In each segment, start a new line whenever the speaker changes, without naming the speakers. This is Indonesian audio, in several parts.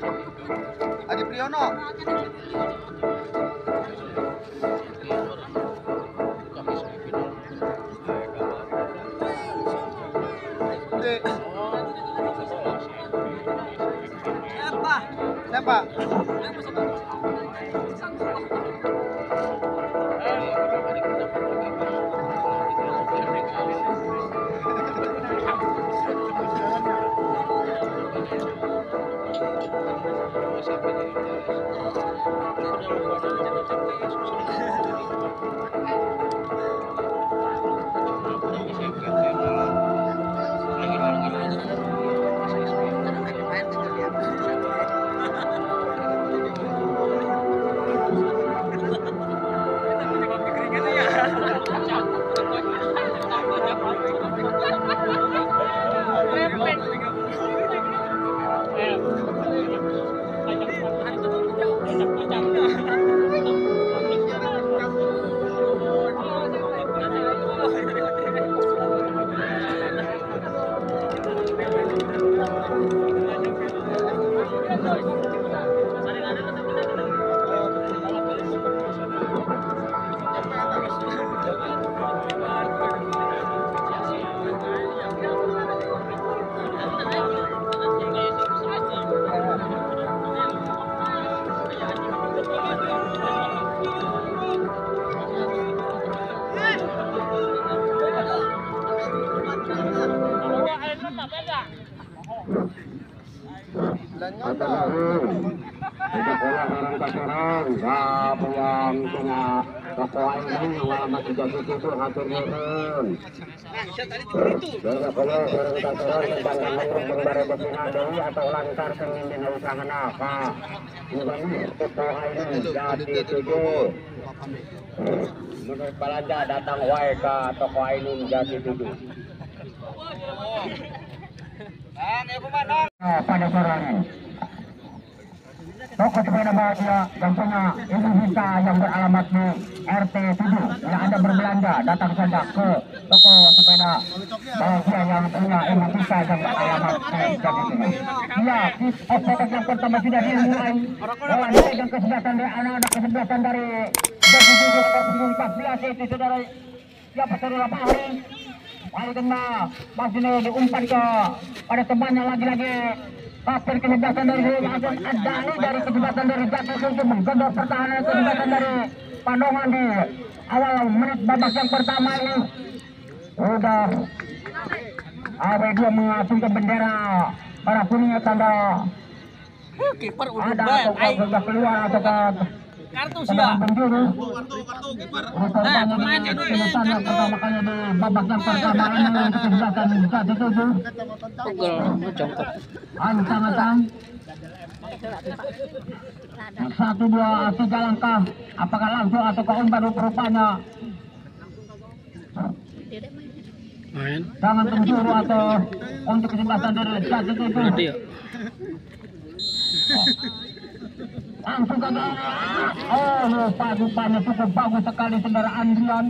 Adi Priyono. Siapa?
atau lantar pemimpin usaha apa jadi tujuh menurut belanja datang wae ka toko Ainun Jati 7 pada sorenya toko sepeda bahagia yang punya Indonesia yang beralamat di RT 7 yang ada berbelanja datang saja ke toko sepeda bahagia yang punya Indonesia yang beralamat di Jati 7. Ya, operasi yang pertama sudah dimulai oleh pegang kesebelasan dari anak-anak kesebelasan dari Jati 7 nomor 14 itu saudara siapa saudara Fahri Wali kena masih diumpan ke pada temannya lagi-lagi kapten kesebelasan dari Hasan Adani dari kesebelasan dari Jati 7 menggedor pertahanan kesebelasan dari Pandongan di awal menit babak yang pertama ini udah AW2 mengacungkan bendera para kuningnya tanda
kiper
ada atau keluar atau ke
kartu siap.
penjuru
Pemain itu
yang pertama kali di babak yang pertama ini kesebelasan Jati 7 ancang-ancang 1, 2, 3 langkah apakah langsung atau ke umpan rupanya tangan penjuru atau untuk kesebelasan dari Jati 7 langsung ke rupanya cukup bagus sekali saudara Andrian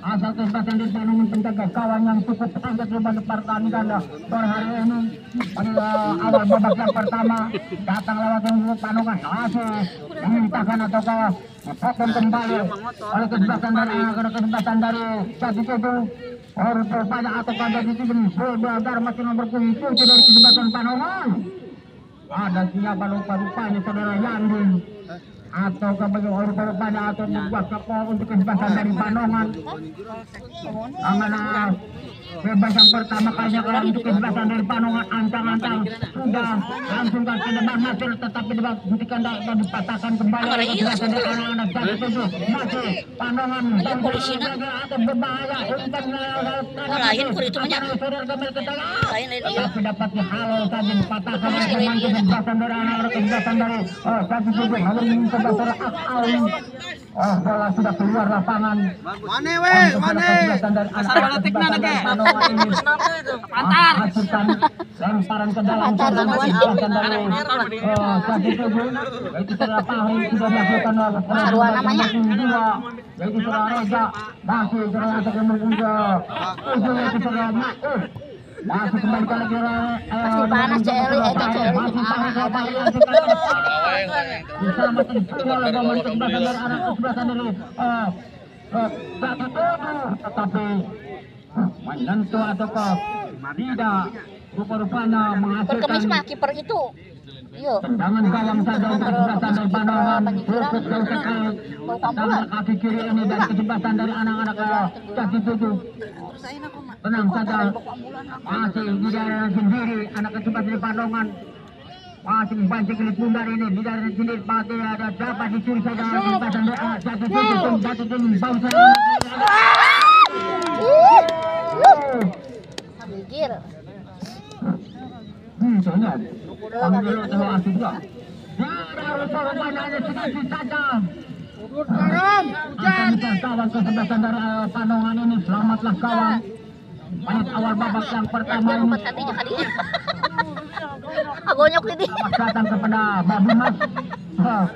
asal kesebelasan dari Bandung penjaga kawan yang cukup angkat di balik pertandingan sore hari ini pada awal babak yang pertama datang lewat yang Pandongan masih memintakan atau dipotong kembali oleh kesebelasan dari kesebelasan dari Jati 7 rupanya atau Jati 7 benar masih nomor 7 dari kesebelasan Pandongan ada siapa lupa-lupanya saudara Yandi atau kebagian rupanya atau membuat kapal untuk kesebelasan dari Pandongan amanah bebas yang pertama kalinya kalau untuk kesebelasan dari Pandongan ancang-ancang sudah langsung ke depan masih tetapi dibuktikan dan dipatahkan kembali oleh kesebelasan dari anak-anak Jati 7 masih Pandongan dan polisi atau berbahaya
lain kur itu banyak
tapi dapat dihalau saja dipatahkan oleh teman kesebelasan dari anak-anak kesebelasan dari Jati 7 lalu mencoba terakal bola sudah keluar lapangan
Mane we, mane.
asal bola tekna lagi pantar lemparan ke dalam kesebelasan dari Jati 7 itu sudah Fahri sudah melakukan namanya yaitu sudah Reza masih sudah masuk ke ujung itu sudah Masih kembali lagi
Pasti panas Celi,
masih panas bisa masih bola dari anak sebelah dari tetapi menyentuh ataukah tidak rupa-rupanya
Berkemis
menghasilkan
mah kiper itu. Iya.
tendangan gawang saja untuk kesebelasan dari Panongan. Fokus jauh sekali tangan kaki kiri ini dari kesebelasan dari anak-anak kaki tujuh. Tenang saja, masih di daerah sendiri anak kesebelasan dari Panongan masih membanting kulit bundar ini di daerah sendiri pasti ada dapat dicuri saja kesebelasan dari kaki tujuh pun jatuh tinggi bangsa.
Mikir.
Jangan. Panggil kalau asik juga. Harus banyak sedikit saja. Akan kawan kesebelasan dari Panongan ini selamatlah kawan. Baik awal babak yang pertama ini.
Agonyok ini.
Selamat datang kepada Babi Mas.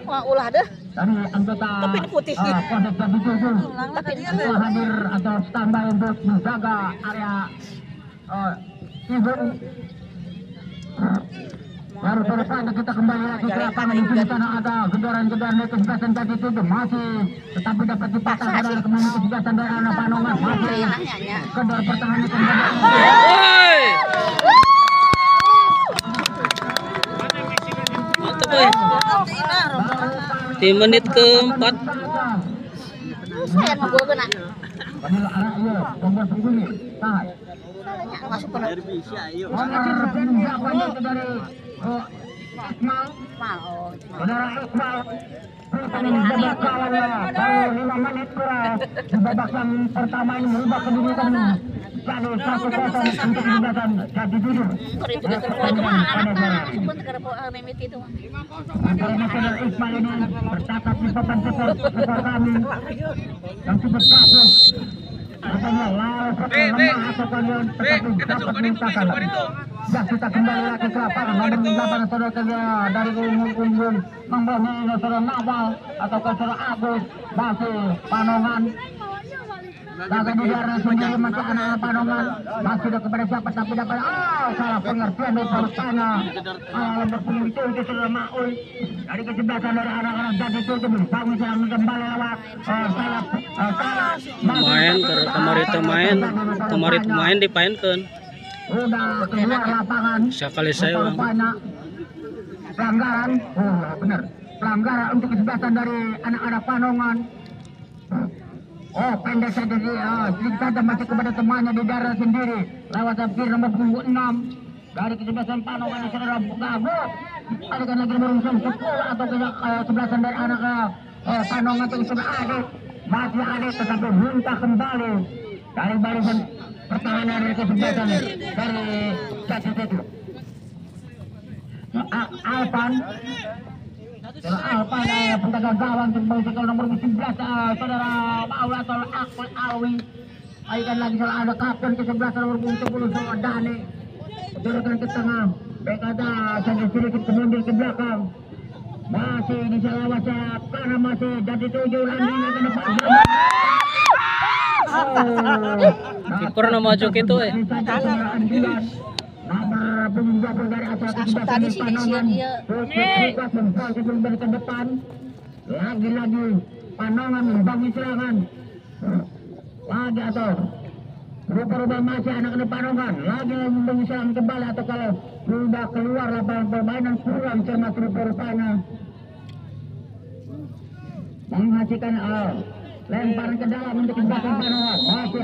Wah, ulah deh.
Dari anggota
Tapi ini putih sih.
Polsek Jambi 7
Tapi ini
telah hadir atau standby untuk menjaga area Ibu. Baru saja kita kembali lagi ke lapangan di sini sana ada gendaran-gendaran dari kesebelasan Jati Tujuh masih tetapi dapat dipasang pada kembali kesebelasan dari anak Panongan masih kendor pertahanan kembali.
Mantap boy. Di menit keempat.
Saya mau gol kena.
Panggil anak iya, tombol bunyi. Tahan.
Masuk kena.
Penjagaan itu dari Iqmal. Saudara Iqmal. Babak kawannya baru 5 menit kurang. Di babak yang pertama ini merubah kedudukan jadi 1-0 untuk kesebelasan Jati Tujuh.
Kalau itu terpulai cuma anak-anak pun terpulai memit itu.
Antara saudara Iqmal ini tercatat di papan skor kami yang cukup bagus. Katanya lalu lemah atau kalian tetapi dapat meningkatkan. Ya kita kembali lagi ke lapangan nomor 8 saudara kerja dari Unggul membangun saudara Nawal atau saudara Agus masih Panongan. Laga di daerah sendiri masih anak-anak Panongan masih sudah kepada siapa tapi dapat salah pengertian dari Pertana nomor punggung itu saudara Maul dari kesebelasan dari anak-anak Jati Tujuh membangun serangan kembali lewat sayap
Main kemarin main dipainkan.
udah keluar lapangan
Sekali saya bang.
banyak pelanggaran benar pelanggaran untuk kesebelasan dari anak-anak Panongan. Pendek saja sedikit saja masih kepada temannya di daerah sendiri lewat tabir nomor punggung 6 dari kesebelasan Panongan yang saudara Gago alihkan lagi nomor 10 atau kesebelasan dari anak Panongan itu sudah ada masih ada tetapi muntah kembali dari barisan pertahanan dari kesebelasan dari Jati Tujuh. Alpan penjaga gawang untuk nomor 11 saudara Maul atau Akmal Alwi. Akan lagi salah ada kapten kesebelasan nomor 10 saudara Dani. Turunkan ke tengah. Baik ada sedikit kemundur ke belakang. Masih di selawat karena masih Jati Tujuh landingnya ke depan.
Kiper nama maju gitu
Dari acara kesebelasan Panongan dari ke depan. Lagi-lagi Panongan membangun serangan. Lagi atau rupa-rupa masih anak-anak Panongan lagi membangun serangan kembali atau kalau sudah keluar lapangan permainan kurang cermat rupa-rupanya menghasilkan lemparan ke dalam untuk kesebelasan Panongan masih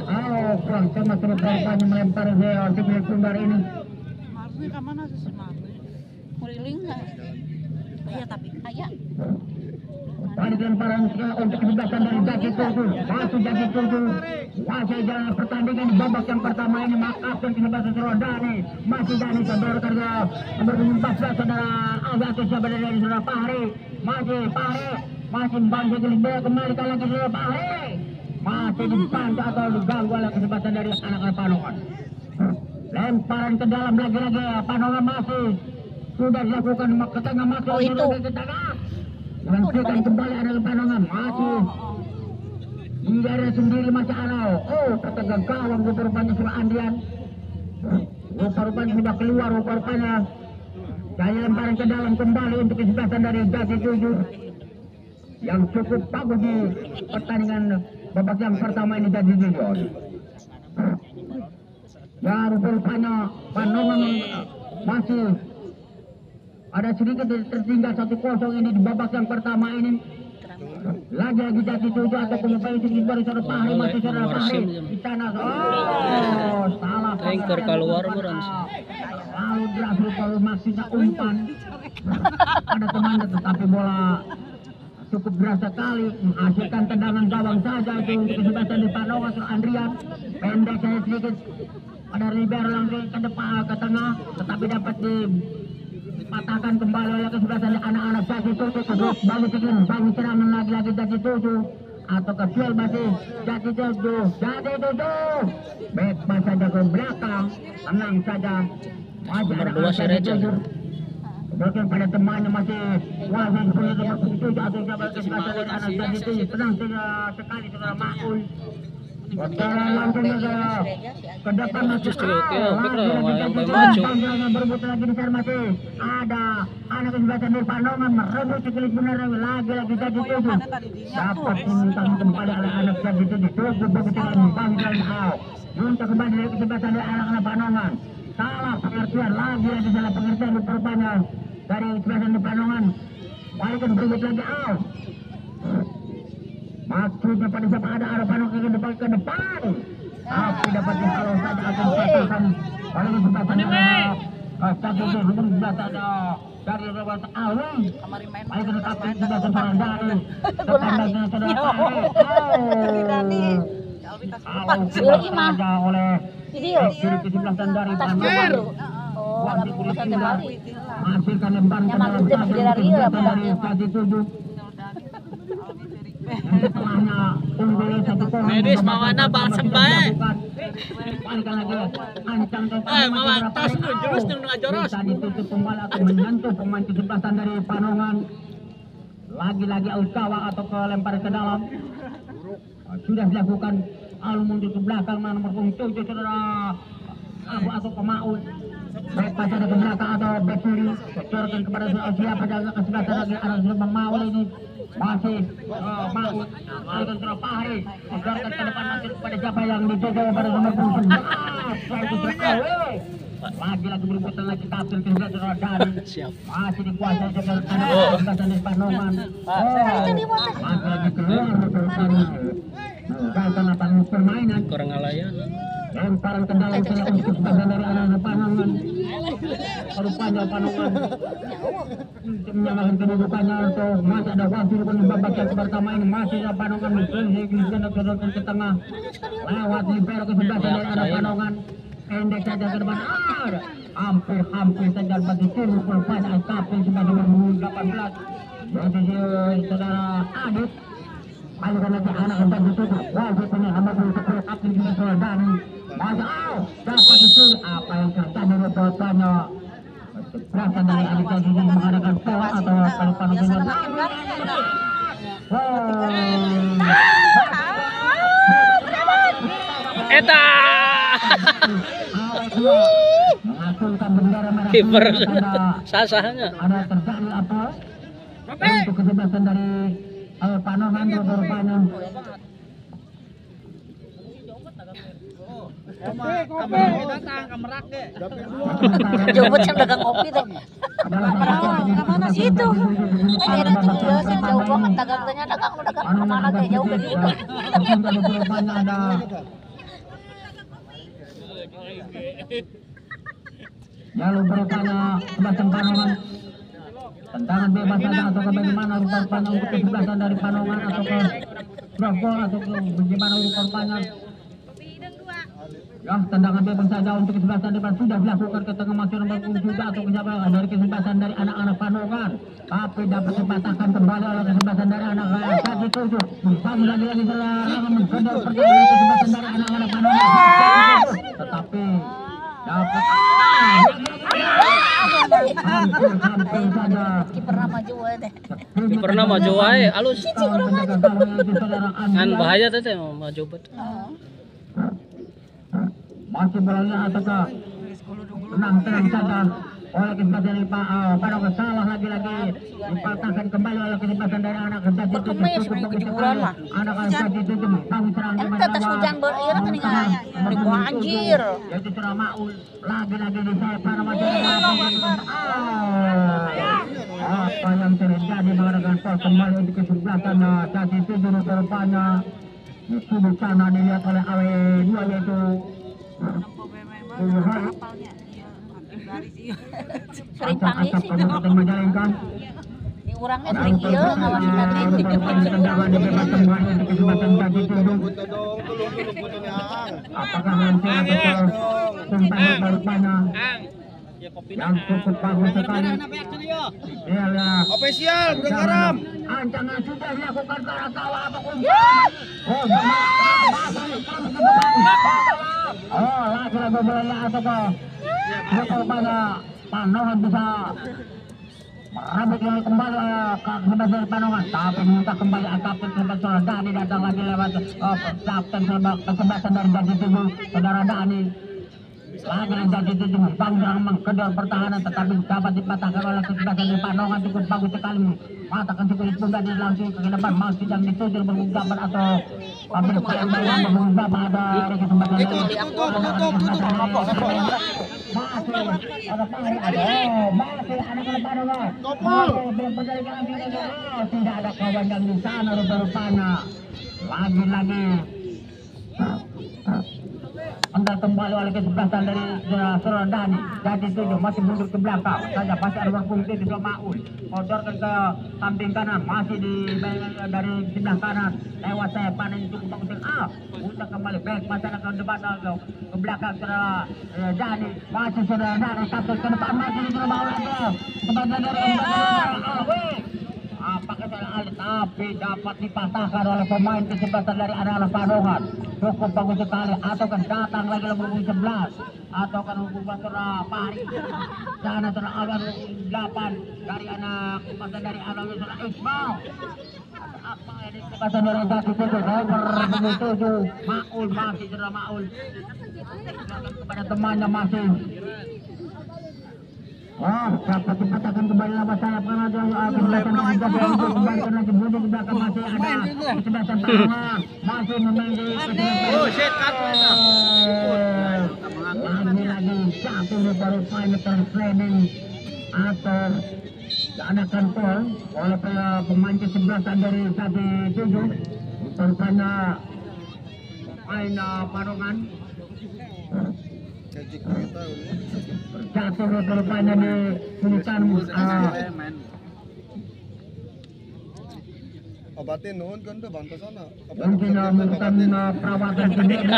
kurang cermat rupa-rupanya melempar ke tim Sumbar ini.
Muriling nggak? Iya tapi kayak.
Tadi lemparan untuk kesebelasan dari Jati Tujuh masih Jati Tujuh masih jalan pertandingan di babak yang pertama ini maafkan kesebelasan saudara Dani masih Dani saudara kerja nomor 14 saudara Agatus saudara dari saudara Fahri masih membantu bola kembali lagi saudara Fahri masih dibantu atau diganggu oleh kesebelasan dari anak-anak Panongan. Lemparan ke dalam lagi-lagi Panongan masih sudah dilakukan ke tengah masuk
itu
ke tengah melanjutkan kembali anak Panongan masih di daerah sendiri masih alau. Pertengah gawang rupanya sudah Andrian Rupa-rupanya sudah keluar, rupa-rupanya saya lemparan ke dalam kembali untuk kesebelasan dari Jati 7 yang cukup bagus di pertandingan babak yang pertama ini Jati 7. Ya, rupa-rupanya Panongan masih ada sedikit tertinggal 1-0 ini di babak yang pertama ini. Lagi Jati 7 atau kembali tinggi baru saudara Fahri, masih saudara Fahri di sana. Oh, salah
Tanker keluar meron.
lalu berhasil kalau maksudnya umpan ada teman, tetapi bola cukup berat sekali menghasilkan tendangan gawang saja itu untuk kesebelasan di Panongan. Andrian pendek saya sedikit, ada libero langsung ke depan ke tengah, tetapi dapat dipatahkan kembali oleh kesebelasan di anak-anak Jati 7. Terus bagi serangan lagi-lagi Jati 7 atau kecil masih Jati 7 baik saja ke belakang, tenang saja. Masih ada
Nomor 2 si Reja.
Mungkin pada temannya masih Wahid punya nomor 7 atau jabat kesebelasan dari anak Jati 7. Tenang sekali saudara Maul. Sekarang langsung ke depan masuk. Berebut lagi di sana masih ada anak kesebelasan dari Panongan merebut sekali benar lagi Jati 7. Dapat dimintakan kembali oleh anak Jati 7. Cukup begitu bangga out. Untuk kembali dari kesebelasan dari anak-anak Panongan. Salah pengertian lagi salah pengertian rupanya dari kesebelasan di Panongan. Balikan berebut lagi out. Maksudnya pada siapa ada arah Panongan ke depan, tapi dapat dihalau saja akan patahkan oleh kesebelasan Jati 7. Kesebelasan dari lewat awal balikan tetapi kesebelasan seorang dari tetandanya saudara Fahri. Saja oleh kiri kesebelasan dari Panongan. Masih kan lemparan ke dalam dari Jati 7. Setelahnya unggul 1-0.
Medis mawana balsam bae.
Mawa tas jurus joros. Tadi tutup kembali atau menyentuh pemain kesebelasan dari Panongan. Lagi-lagi Auskawa atau ke lempar ke dalam. Sudah dilakukan alun mundur ke belakang nomor 7 saudara Abu atau Pemaul. Baik pada ke belakang atau back kiri. Bocorkan kepada siapa jaga kesebelasan lagi arah Pemaul ini. Masih Maul alihkan ke Fahri, bocorkan ke depan masih kepada siapa yang dijaga pada nomor 11. Lagi-lagi berebutan lagi tampil ke sebelah saudara Dani. Masih dikuasai dengan anak kesebelasan dari Panongan. Masih lagi keluar bertani. Karena tanggung permainan
Kurang alayan.
lemparan ke dalam salah untuk kesebelasan dari anak Panongan. Rupanya Panongan menyamakan kedudukannya untuk masih ada waktu di babak yang pertama ini. Masih ada Panongan mencoba ke tengah lewat libero kesebelasan dari anak Panongan. Pendek saja ke depan, hampir saja bagi tim rupanya tapi sudah nomor 18 jadi saudara Adit. Balikan lagi anak yang ditutup. Wajib punya nomor 10 kapten di saudara Dani. Masih dapat ditutup apa yang terjadi rupanya. Berasal dari adik yang ini mengadakan pola atau kalau Panongan.
Eta. Kiper sasahnya.
Ada terjadi apa? Untuk kesebelasan dari Panongan rupanya.
Jemput yang dagang kopi teh. Kemana sih itu? Ada tuh biasa jauh banget dagangnya dagang kemana teh jauh dari itu.
Ada lalu berupanya kesebelasan Panongan. Tendangan bebas saja atau ke bagaimana rupanya untuk kesebelasan dari Panongan atau ke Bravo atau ke bagaimana rupanya. Ya, tendangan bebas saja untuk kesebelasan depan sudah dilakukan ke tengah masuk nomor 7 atau kesebelasan dari kesebelasan dari anak-anak Panongan. Tapi dapat dipatahkan kembali oleh kesebelasan dari anak Jati 7. Kami lagi-lagi serangan menggedor perjalanan kesebelasan dari anak-anak Panongan. Tetapi dapat hampir saja
Pernah maju teh.
Pernah maju wae alus. Kan bahaya teh maju bet.
masih bolanya ataukah tenang saja oleh kesempatan dari Pak Panongan, salah lagi-lagi dipatahkan kembali oleh kesempatan dari anak Jati Tujuh.
Berkemis,
Cukup bagus
kejuburan
sekali
mah.
anak Jati Tujuh tahu serang di
Ente tas hujan berieu teh ningali di banjir.
Jadi serang Maul lagi-lagi di sayap para macam apa yang terjadi mengadakan pos kembali untuk kesebelasan Jati Tujuh rupanya di sudut sana dilihat oleh AW2 yaitu
Sering panggil sih.
Kabupaten Majalengka.
Di urangnya sering ieu ngawasina teh.
Apakah nanti atau tentang berupanya
Ya kopi
yang cukup bagus sekali. Ialah
Official, udah garam.
ancangan sudah dilakukan para kawan apapun. Oh, lagi-lagi bola atau betul pada Panongan bisa merambut lagi kembali ke sebelah Panongan, tapi minta kembali kapten sebelah Dani datang lagi lewat kapten kesebelasan dari Jati Tujuh saudara Dani. Lagi Jati Tujuh banggang mengkedor pertahanan tetapi dapat dipatahkan oleh kesebelasan dari Panongan. Cukup bagus sekali matakan cukup tunggal dan langsung ke depan masih yang dituju berunggapan atau pabrik yang berunggapan ada dari kesebelasan dari masih ada tarik masih ada Panongan belum perjalanan tidak ada kawan yang di sana rupanya lagi-lagi Anda kembali oleh kesebelasan dari saudara Dani. Jati Tujuh masih mundur ke belakang saja, masih ada berfungsi di sebelah Maul, modorkan ke samping kanan, masih dari sebelah kanan lewat saya panen cukup bagus. Untuk kembali back masih ada ke depan ke belakang saudara Dani, masih saudara Dani kapten ke depan masih di sebelah Maul lagi sebagai dari apakah salah alih tapi dapat dipatahkan oleh pemain kesebelasan dari anak-anak Panongan. Cukup bagus sekali atau kan datang lagi lebih 11 atau kan hubungan saudara Pari sana saudara Awan 8 dari anak kesebelasan dari anak saudara Iqbal. Apa ini kesebelasan dari Jati Tujuh nomor 7 Maul masih saudara Maul kepada temannya masih. Dapat dipatahkan kembali lewat sayap karena kesebelasan dari Jati Tujuh kembalikan lagi mundur ke belakang masih ada kesebelasan Panongan masih memiliki lagi satu rupanya training atau anak kantor oleh pemain kesebelasan dari Jati Tujuh rupanya pemain Panongan jatuh rupanya di tulisan
Obatin nuhun kan tuh bantu sana.
mungkin membutuhkan perawatan sendiri.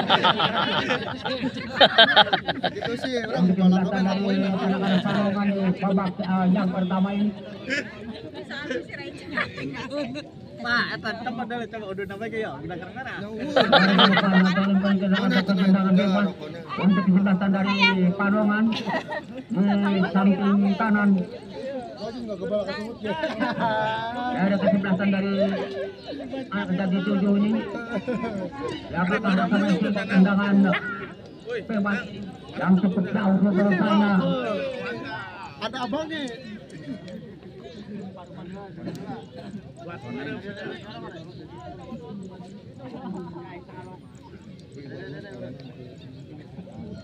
Gitu sih, orang
Kesebelasan dari anak-anak Panongan di babak yang pertama ini.
Pak, eta tempat dari coba udah namanya kayak udah karena.
Untuk kesebelasan dari Panongan di samping kanan. Ada kesebelasan dari Jati Tujuh ini. Dapat ada tendangan bebas yang cukup jauh rupanya.
Ada abangnya.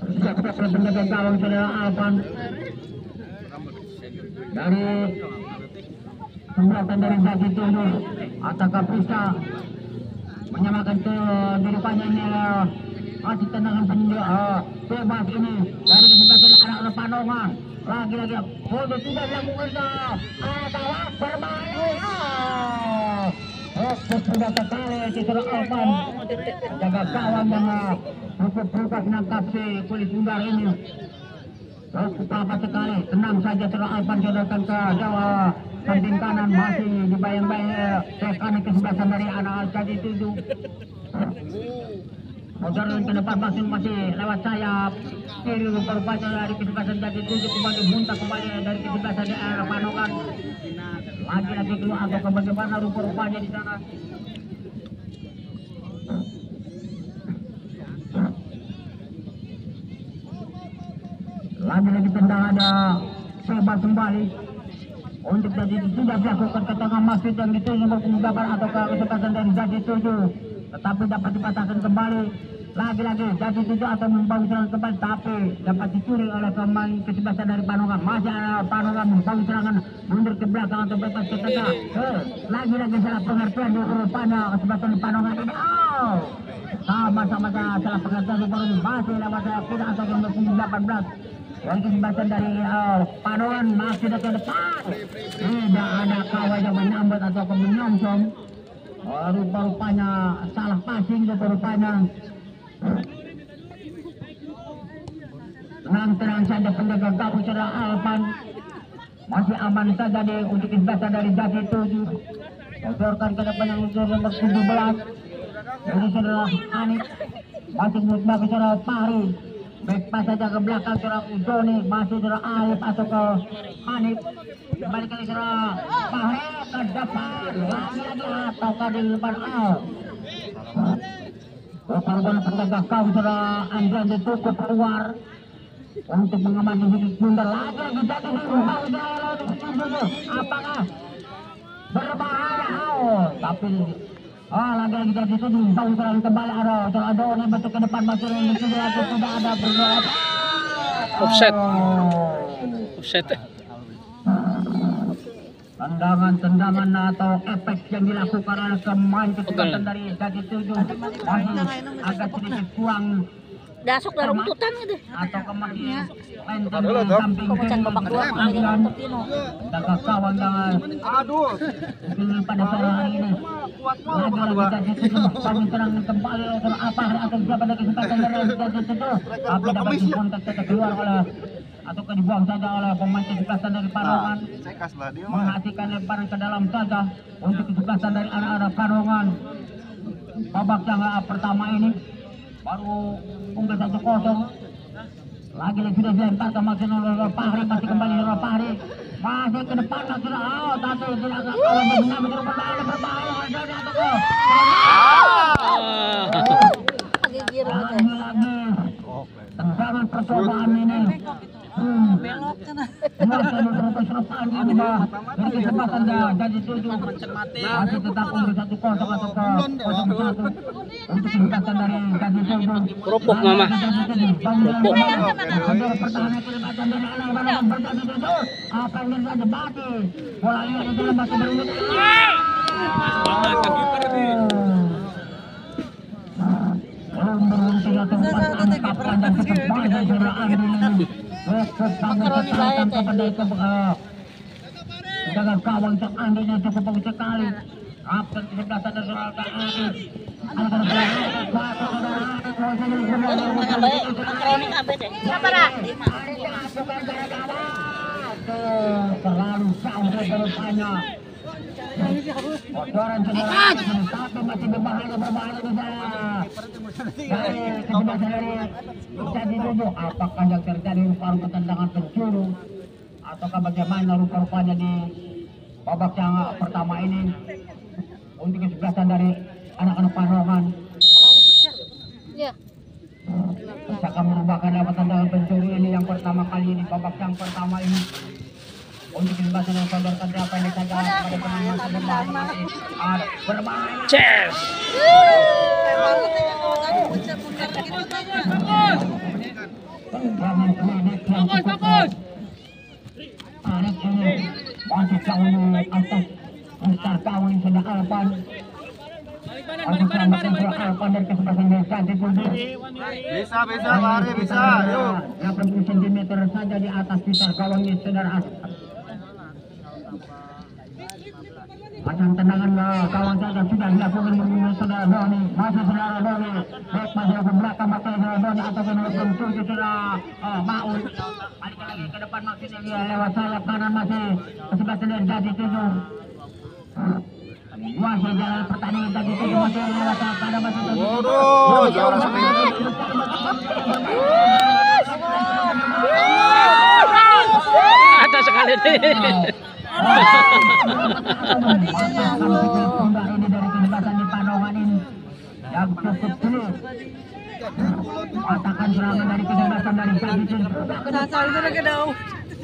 Siap-siap penjaga gawang saudara Alvan dari kesebelasan dari Jati Tujuh ataukah bisa menyamakan ke depannya ini masih tendangan bebas ini dari kesebelasan anak-anak Panongan. Lagi-lagi bodoh tidak dilakukan atau bermain sudah sekali Citra Alvan jaga gawang yang cukup berubah menangkap si kulit bundar ini. Apa sekali tenang saja Citra Alvan jodohkan ke Jawa samping kanan masih dibayang-bayang tekan kesebelasan dari anak Jati Tujuh. Modern ke depan masih lewat sayap kiri rupanya dari kesebelasan Jati Tujuh kembali muntah kembali dari kesebelasan di arah Panongan. Lagi-lagi keluar atau ke bagaimana rupanya di sana. Lagi-lagi tendangannya coba kembali untuk jadi sudah dilakukan ke tengah masjid yang dituju menggunakan atau ke kesempatan dari jadi tujuh, tetapi dapat dipatahkan kembali. Lagi-lagi jadi tujuh atau membangun serangan kembali, tapi dapat dicuri oleh pemain kesebelasan dari Panongan. Masih ada Panongan membangun serangan mundur ke belakang atau bebas ke tengah. Lagi-lagi salah pengertian di rupanya kesebelasan di Panongan ini. Sama-sama salah pengertian di Panongan. Masih lewat tidak atau nomor 18. Yang kesebelasan dari Panongan masih ke depan. Tidak ada kawan yang menyambut atau menyongsong. Rupa-rupanya salah passing rupa-rupanya. Tenang saja penjaga gawang secara Alpan. Masih aman saja untuk kesebelasan dari Jati 7. Bocorkan ke depan yang nomor 17. Ini saudara Hanif. Masih mencoba secara Fahri. Baik pas saja ke belakang secara Joni. Masih secara Alif atau ke Hanif. Kembali ke secara Fahri ke depan. Lagi-lagi atau ke di depan Al. Korban penjaga gawang secara Andrian ditutup keluar untuk mengamati sudut bundar. Lagi jadi apakah berbahaya? Tapi lagi jadi itu dibangun serangan kembali. Ada ini bentuk ke depan masih sudah ada berdoa.
Offset.
Tendangan atau efek yang dilakukan oleh pemain kesebelasan dari Jati 7 masih agak sedikit kurang
Dasok na rumputan gitu.
atau kemarin main samping
Pemecah babak dua makanya untuk Tino.
dagang kawan dengan ini pada sore hari ini. Lagi Jati 7 kami serang kembali oleh apa atau siapa dari kesempatan dari Jati 7 tapi dapat dikontak keluar oleh atau dibuang saja oleh pemain kesebelasan dari Panongan. Menghatikan lemparan ke dalam saja untuk kesebelasan dari anak-anak Panongan. Babak yang pertama ini baru unggul 1-0. Lagi-lagi sudah dilemparkan masih oleh Fahri, masih kembali oleh Fahri. Masih ke depan masih tapi tidak kawan mengambil berbahaya lagi tendangan percobaan ini.
Belok sana.
Jadi kesempatan Jati 7 masih tetap unggul 1-0 atau ke 0-1 untuk kesempatan dari Jati 7.
Kerupuk mama. Kerupuk.
Pertahanan kesempatan dari anak-anak berjati 7. Apa yang terjadi Bati? Bola ini dalam masih berungut. Beruntung atau angkat panjang cukup banyak seraan ini.
Makaroni bayat
Jangan kawang cak andinya cukup bagus sekali. Apa kesebelasan dari soal
Mana baik makaroni kabeh deh. Siapa dah? 5.
Terlalu jauh berupanya. Kotoran tapi masih berbahaya di sana. Dari kesebelasan dari Jati 7, apakah yang terjadi rupa-rupa tendangan penjuru ataukah bagaimana rupa-rupanya di babak yang pertama ini untuk kesebelasan dari anak-anak Panongan.
Ya.
Bisakah merubahkan lewat tendangan pencuri ini yang pertama kali ini babak yang pertama ini untuk kesebelasan yang sodorkan apa yang disaja pada pemain berbahaya.
Cheers.
Fokus. Anak ini masih jauh di atas besar kawin sudah Alpan. Alpan dari kesempatan dari Jati 7.
Bisa Fahri, bisa. Yuk.
80 cm saja di atas besar kawangnya saudara. Macam tendangan kawan saja sudah dilakukan saudara Doni, masih saudara Doni, baik masih ke belakang masih saudara Doni atau menuju saudara Maul. Balik lagi ke depan maksudnya dia lewat sayap kanan masih sebelah dari Jati 7. Masih jalan pertandingan Jati 7 masih lewat sayap kanan masih.
Waduh, jauh sekali.
Ada sekali nih.
Ini dari kesempatan di Panongan ini yang cukup sulit Patakan serangan dari kesebelasan dari Jadi Tujuh.
Sasal itu lagi daw.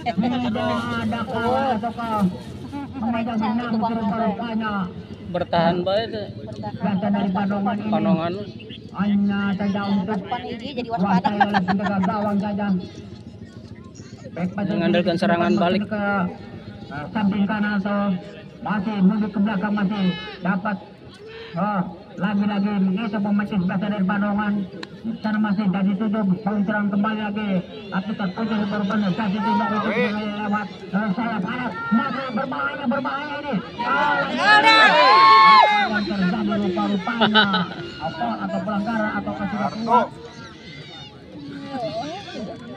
Tidak ada kalah ataukah memegang benang rupa-rupanya.
Bertahan baik
Ganteng dari Panongan ini
Panongan.
hanya saja untuk
Depan ini jadi
kuasai
waspada.
oleh penjaga gawang saja. Baik pada
Mengandalkan serangan balik.
ke samping kanan atau masih mundur ke belakang masih dapat lagi-lagi mengeser pemain sebelah dari Panongan. Sana masih Jadi Tujuh poin serang kembali lagi tapi terputus berubah Jadi Tujuh lewat sayap kanan masih berbahaya ini. Yang terjadi rupa-rupanya atau pelanggaran atau kesulitan.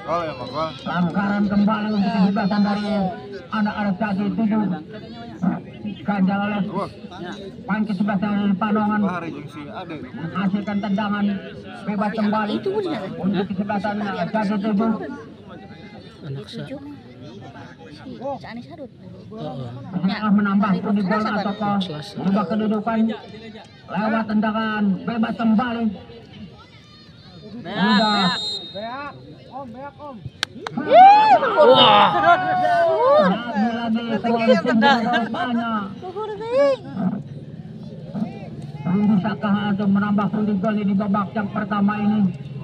Gol ya, Bang, gol.
Pelanggaran kembali untuk kesebelasan dari anak-anak Jadi Tujuh. Ganjal oleh main kesebelasan dari Panongan
Bahari jeung si Ade.
menghasilkan tendangan bebas kembali untuk kesebelasan Jadi Tujuh.
Anak sa.
Sani sadut.
Mereka menambah pundi gol ataukah merubah kedudukan lewat tendangan bebas kembali. Sudah
Wah.
lagi-lagi banyak. Bisakah untuk menambah pundi gol di babak yang pertama ini?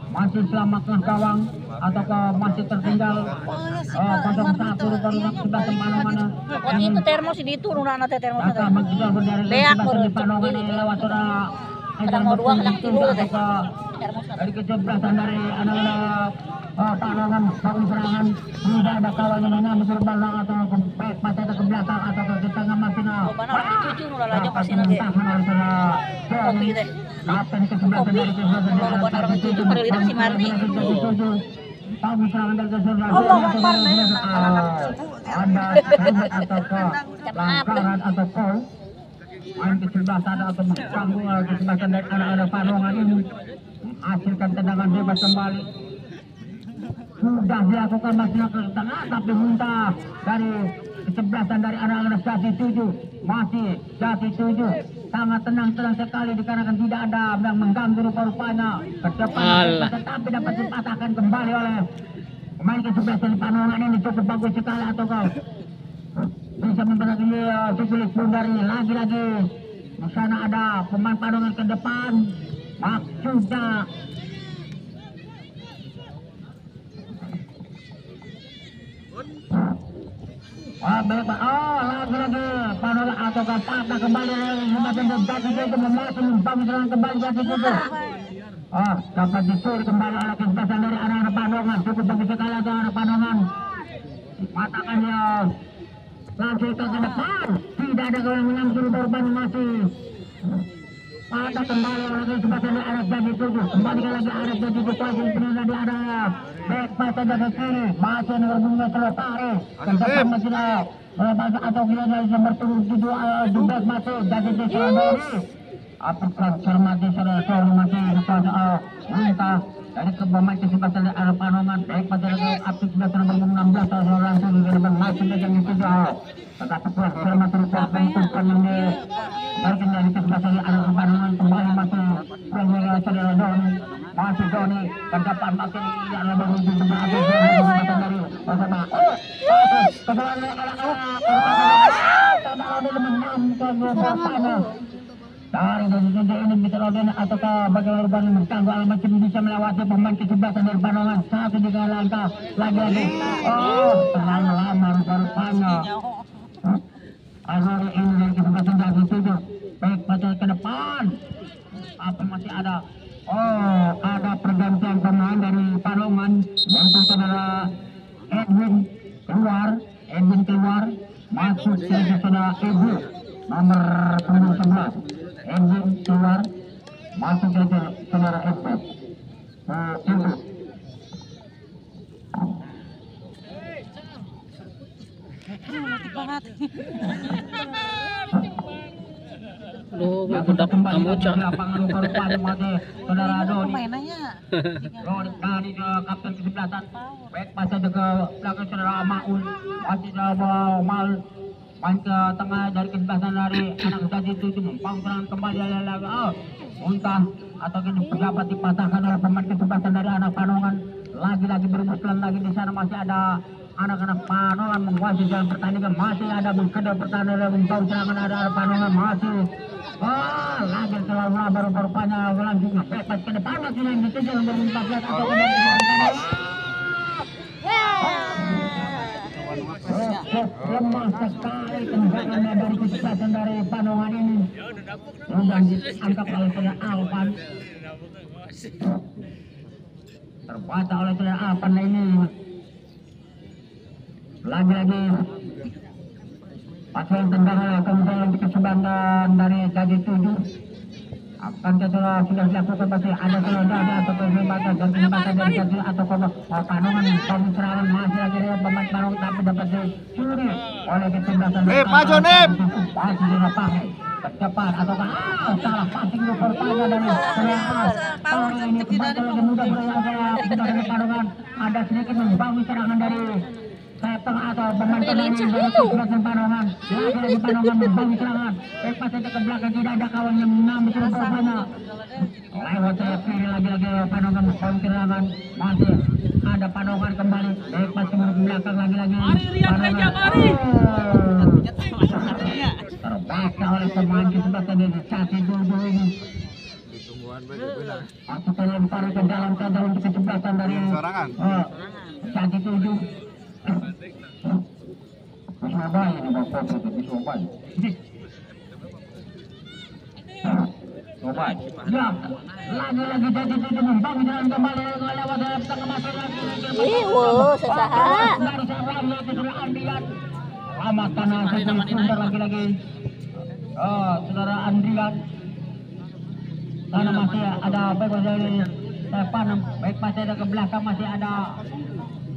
Masih selamatlah gawang ataukah masih tertinggal 0-1 rupa-rupa sudah Panongan.
Pokoknya itu termos di itu nuna teh termos
Maka
teh.
mengejar dari
Beak,
di Panongan ini lewat sudah
Kadang mau dua, kadang tiga teh.
ataukah
Termos teh.
dari kesebelasan dari anak-anak Panongan bangun serangan tidak ada kawan yang nanya berbalang atau baik mata ke belakang atau ke tengah masina.
Bana di cucu nula lajang pasti nage. Kopi teh.
Kapten kesebelasan dari kesebelasan dari
Kalau bana orang cucu pada lidah si Marni.
Bangun serangan dari kesebelasan.
Allah Akbar,
Ada helmet atau pelanggaran atau foul. Main kesebelasan atau mengganggu kesebelasan dari anak-anak Panongan ini menghasilkan tendangan bebas kembali. Sudah dilakukan masih ke tengah tapi muntah dari kesebelasan dari anak-anak Jadi Tujuh. Masih Jadi Tujuh sangat tenang sekali dikarenakan tidak ada yang mengganggu rupa-rupanya ke depan tetapi dapat dipatahkan kembali oleh pemain kesebelasan Panongan ini cukup bagus sekali atau kau bisa memperhatikan sulit pun dari lagi-lagi di sana ada pemain Panongan ke depan maksudnya lagi-lagi Panongan atau patah kembali Jadi Tujuh memulai membangun serangan kembali Jadi Tujuh. Dapat dicuri kembali oleh kesebelasan dari anak-anak Panongan. Cukup bagus sekali atau anak Panongan. Matakannya langsung ke depan. Tidak ada yang mengambil korban masih. Patah kembali oleh kesebelasan dari anak Jadi Tujuh. Kembalikan lagi anak Jadi Tujuh. Pasti benar di ada back pasang dari kiri. Masih berbunga tertarik. Kedepan masih atau dia dari nomor 17 masuk Jadi Tujuh. Apakah cermati saudara masih kepada minta dari pemain kesebelasan dari anak Panongan baik pada aktif nomor 16 atau langsung di depan masuk yang itu jauh. Tetapi cermati untuk yang baik dari kesebelasan dari anak Panongan kembali masih saudara Doni masih Doni ke depan masih tidak ada menuju berada dari bersama kesalahan anak-anak dari ini bisa Roden ataukah bagaimana Rubani mengganggu masih bisa melewati pemain kesebelasan dari Panongan. Satu di langkah lagi-lagi. Terlalu lama rupanya. Akhirnya ini dari kesebelasan Jadi Tujuh. Baik pada ke depan. Apa masih ada? Ada pergantian pemain dari Panongan yaitu saudara Edwin keluar masuk saudara Ibu nomor 11. Edwin keluar masuk ke saudara Ibu.
Duh, budak kamu cak.
Lapangan saudara Doni. Doni dari kapten kesebelasan. Baik pasang ke belakang saudara Maul. Masih saudara Maul. main ke tengah dari kesebelasan dari anak Jadi Tujuh, serangan kembali lagi. Muntah atau kini pejabat dipatahkan oleh pemain kesebelasan dari anak Panongan. Lagi-lagi bermuslan lagi di sana, masih ada anak-anak Panongan menguasai jalan pertandingan, masih ada kedua pertandingan membawa serangan ada anak Panongan masih. Lagi selalu baru-barupanya langsung bebas ke depan lagi yang dituju nomor 14 atau lemah sekali tendangan dari kesempatan dari Panongan ini. Kemudian diangkat oleh saudara Alvan, terbaca oleh saudara Alvan ini. Lagi-lagi pasang tendangan kemudian di kesempatan dari Jadi Tujuh. Akan sudah dilakukan, masih ada selanjutnya atau kesempatan dan kesempatan dari Jadi atau Panongan bangun serangan masih lagi pemain Panongan tapi dapat dicuri oleh kesempatan.
Maju Nip.
Masih dipakai cepat atau salah passing berpanya dari ini kembali lagi mudah dari Panongan. Ada sedikit membangun serangan dari sayap tengah atau pemain tengah dari kesempatan Panongan. Lagi Panongan membangun serangan. Lepas saja ke belakang, tidak ada kawan yang mengambil berpanya. Lewat sayap kiri lagi-lagi Panongan membangun serangan. Masih ada Panongan kembali. Lepas ke belakang lagi-lagi Panongan. Terbaca oleh pemain kesempatan dari Jadi Tujuh ini. Masukkan lempar ke dalam kandang untuk kesempatan dari Jadi Tujuh. Coba ini bapak coba. Coba. Ya, lagi-lagi Jadi Tujuh membangun jalan kembali lewat tengah masuk lagi.
Sesaha.
Dari saudara Andrian. Amat tanah sebentar lagi. Saudara Andrian. Sana masih ada bebas dari Panam. Baik masih ada ke belakang, masih ada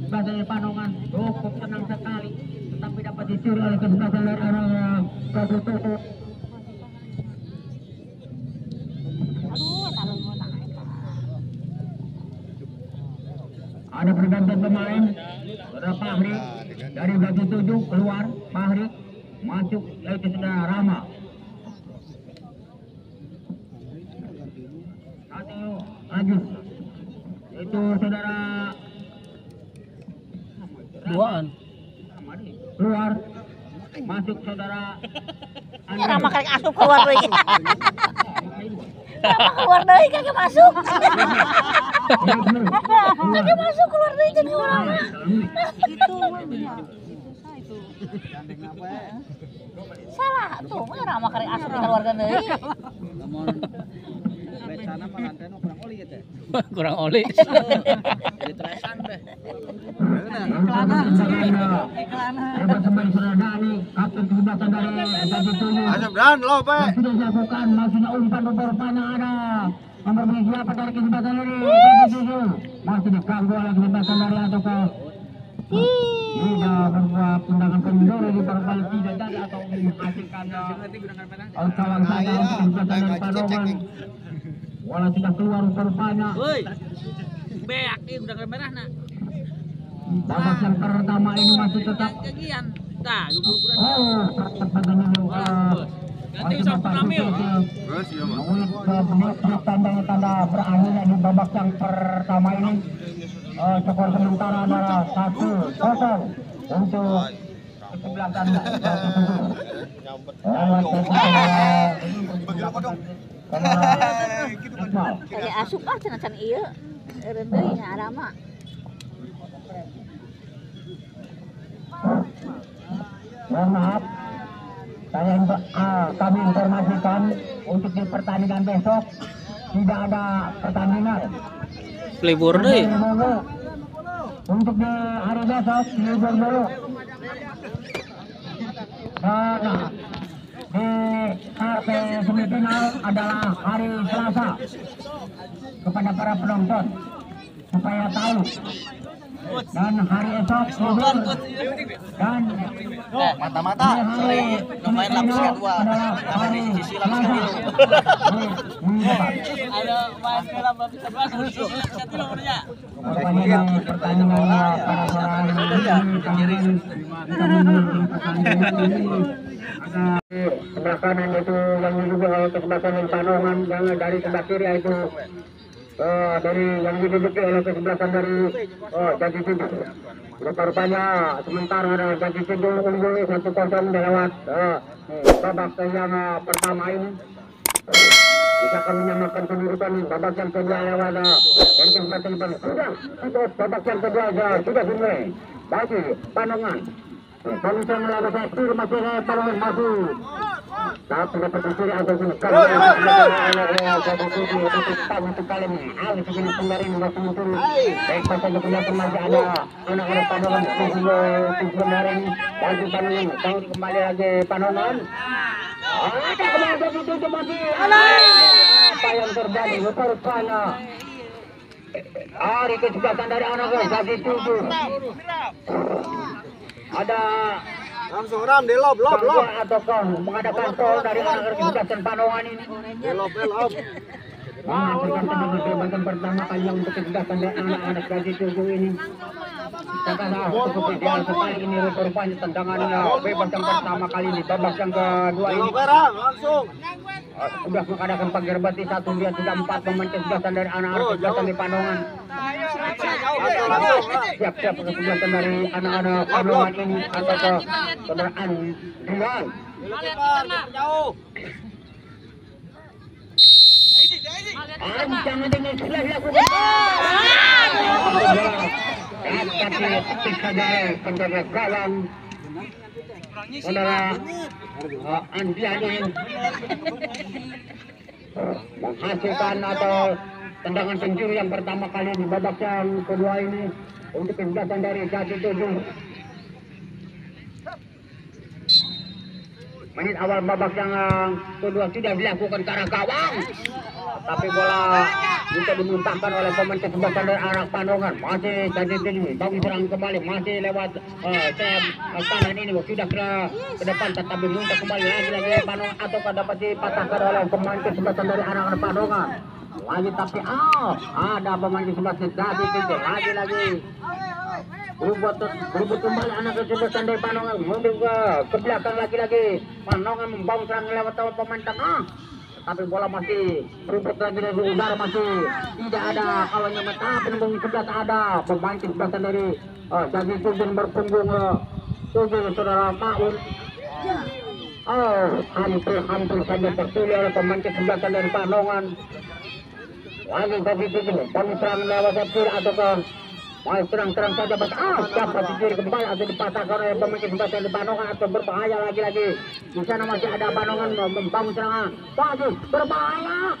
bebas dari Panongan. Cukup senang sekali. Tetapi dapat dicuri oleh kesempatan dari anak Jadi Tujuh. Ada pergantian pemain. Saudara Fahri dari Jadi Tujuh keluar, Fahri masuk lagi ke saudara Rama. Satu lagi itu saudara
Duaan.
keluar, masuk saudara
Rama kali asup keluar lagi. Rama keluar dari kagak masuk. Kagak masuk keluar dari jadi orang. Gitu. Salah tuh, Rama kali asup keluar dari.
Kurang oli.
Jadi teresan deh.
kapten kesempatan dari Jadi Tujuh.
Asap dan lope.
Sudah dilakukan, masih umpan berpanjang ada. Nomor berapa dari kesempatan dari Jadi Tujuh. Masih diganggu oleh kesempatan dari Atoko. Tidak berbuat tendangan kendor di berbalik tidak jadi atau menghasilkan kawan saya untuk kesempatan dari Panongan. Walau sudah keluar rupanya.
Woi. Beak ini udah merah nak.
Babak yang pertama ini masih tetap.
Kagian. Tah,
Pertandingan
ganti sama Ramil.
Terus ya Mas.
tanda berakhirnya di babak yang pertama ini. Skor sementara adalah 1-0 untuk kesebelasan Jadi Tujuh.
Kayak asup cenah ieu. Eureun deui nya Rama.
Mohon maaf, kami informasikan untuk di pertandingan besok tidak ada pertandingan.
Libur deh.
Untuk di hari besok libur dulu. Karena di partai semifinal adalah hari Selasa. Kepada para penonton supaya tahu. Dan hari esok libur. Dan
Mata-mata.
Lumayan lapis kedua. Ada di sisi lapis kedua. Ada main film lapis kedua, sisi lapis kedua namanya.
memang pertandingan para orang ini sebelah kanan itu yang juga oleh sebelah kanan Panongan, yang dari sebelah kiri itu dari yang diduduki oleh sebelah kanan dari Janji Sindu. Rupanya sementara ada Janji Sindu unggul 1-0 lewat babak yang pertama ini. Bisa akan menyamakan kedudukan babak yang kedua lewat dari kesempatan sudah untuk babak yang kedua sudah dimulai bagi Panongan. Panongan melakukan satu masih Panongan masuk. Saat sudah berpikir atau kalau untuk kali ini alih segini kembali muncul baik saja kembali ada anak-anak Panongan kemarin bagi Panongan tahu kembali lagi Panongan. Ada kembali itu masih apa yang terjadi rupanya hari kesempatan dari anak-anak jadi 7 ada
Langsung ram di lob.
ataukah mengadakan tol dari anak-anak kesempatan Panongan ini
Lob.
menghasilkan tembakan pertama kali yang untuk kesempatan dari anak-anak gaji 7 ini. Sekarang cukup ideal sekali ini rupanya tendangan bebas yang pertama kali ini. Babak yang kedua ini
Langsung.
sudah mengadakan pagar bati 1, 2, 3, 4 pemain kesempatan dari anak-anak kesempatan di Panongan. Siap-siap kesempatan dari anak-anak Panongan ini atau ke kendaraan Dian. Jangan dengan sudah dilakukan. Tapi ketika dari penjaga gawang saudara Andiani menghasilkan atau tendangan penjuru yang pertama kali di babak yang kedua ini untuk kesempatan dari Jati 7. Menit awal babak yang kedua sudah dilakukan ke arah gawang, tapi bola bisa dimuntahkan oleh pemain kesempatan dari arah Panongan. Masih Jati 7 bagus serang kembali, masih lewat sayap kanan ini sudah ke depan, tetapi muntah kembali lagi Panongan atau dapat dipatahkan oleh pemain kesempatan dari anak-anak Panongan. Lagi tapi ada pemain kesempatan Jati 7 lagi berubah kembali anak kesempatan dari Panongan mundur ke belakang lagi Panongan membangun serangan lewat pemain tengah, tapi bola masih berubah lagi dari udara, masih tidak ada kawannya mata penembung sebelah ada pemain kesempatan dari Janji 7 berpunggung 7 saudara Maun. Hampir saja tertulis oleh pemain kesempatan dari Panongan. Lagi Janji 7 kami serang lewat kiri ataukah mau serang-serang saja dapat dicuri kembali atau dipatahkan oleh pemain kesempatan di Panongan atau berbahaya lagi di sana masih ada Panongan membangun serangan bagus berbahaya.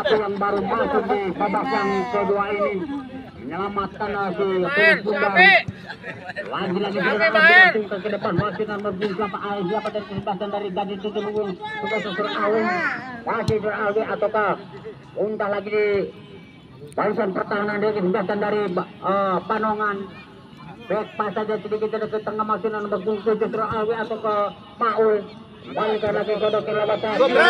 Aku yang baru masuk di babak yang kedua ini menyelamatkan si Bundang. Lagi ke depan masih nomor 28 siapa dari kesempatan dari Janji 7 mungkin sudah Surawi masih Surawi ataukah untah lagi di barisan pertahanan dari kesempatan dari Panongan. Back pas saja sedikit ke tengah masih nomor 7 Surawi atau ke Maul. Balikan lagi kodok ke lewat sayap kiri.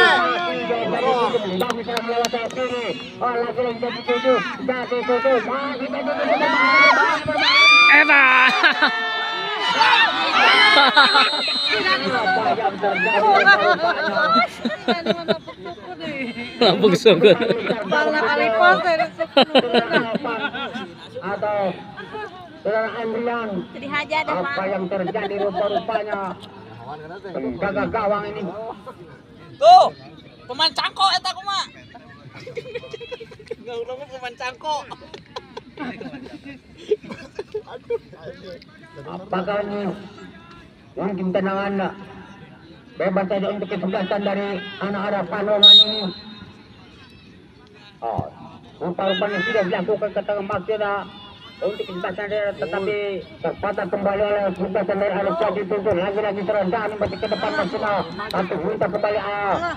Bagus serang lewat sayap kiri. Lagi Janji 7 masih
Lambung sungguh.
Bala kali pos
atau saudara Andrian, apa yang terjadi rupanya penjaga gawang ini
Tuh, pemain cangkok eta kumaha. Enggak udah pemain cangkok.
apakah ini mungkin tenangan bebas saja untuk kesempatan dari anak-anak Panongan ini. Rupa-rupanya sudah dilakukan ke tengah maksud untuk kesempatan dari, tetapi terpatah kembali oleh kesempatan dari anak Janji 7 lagi serangan masih ke depan masih tapi minta kembali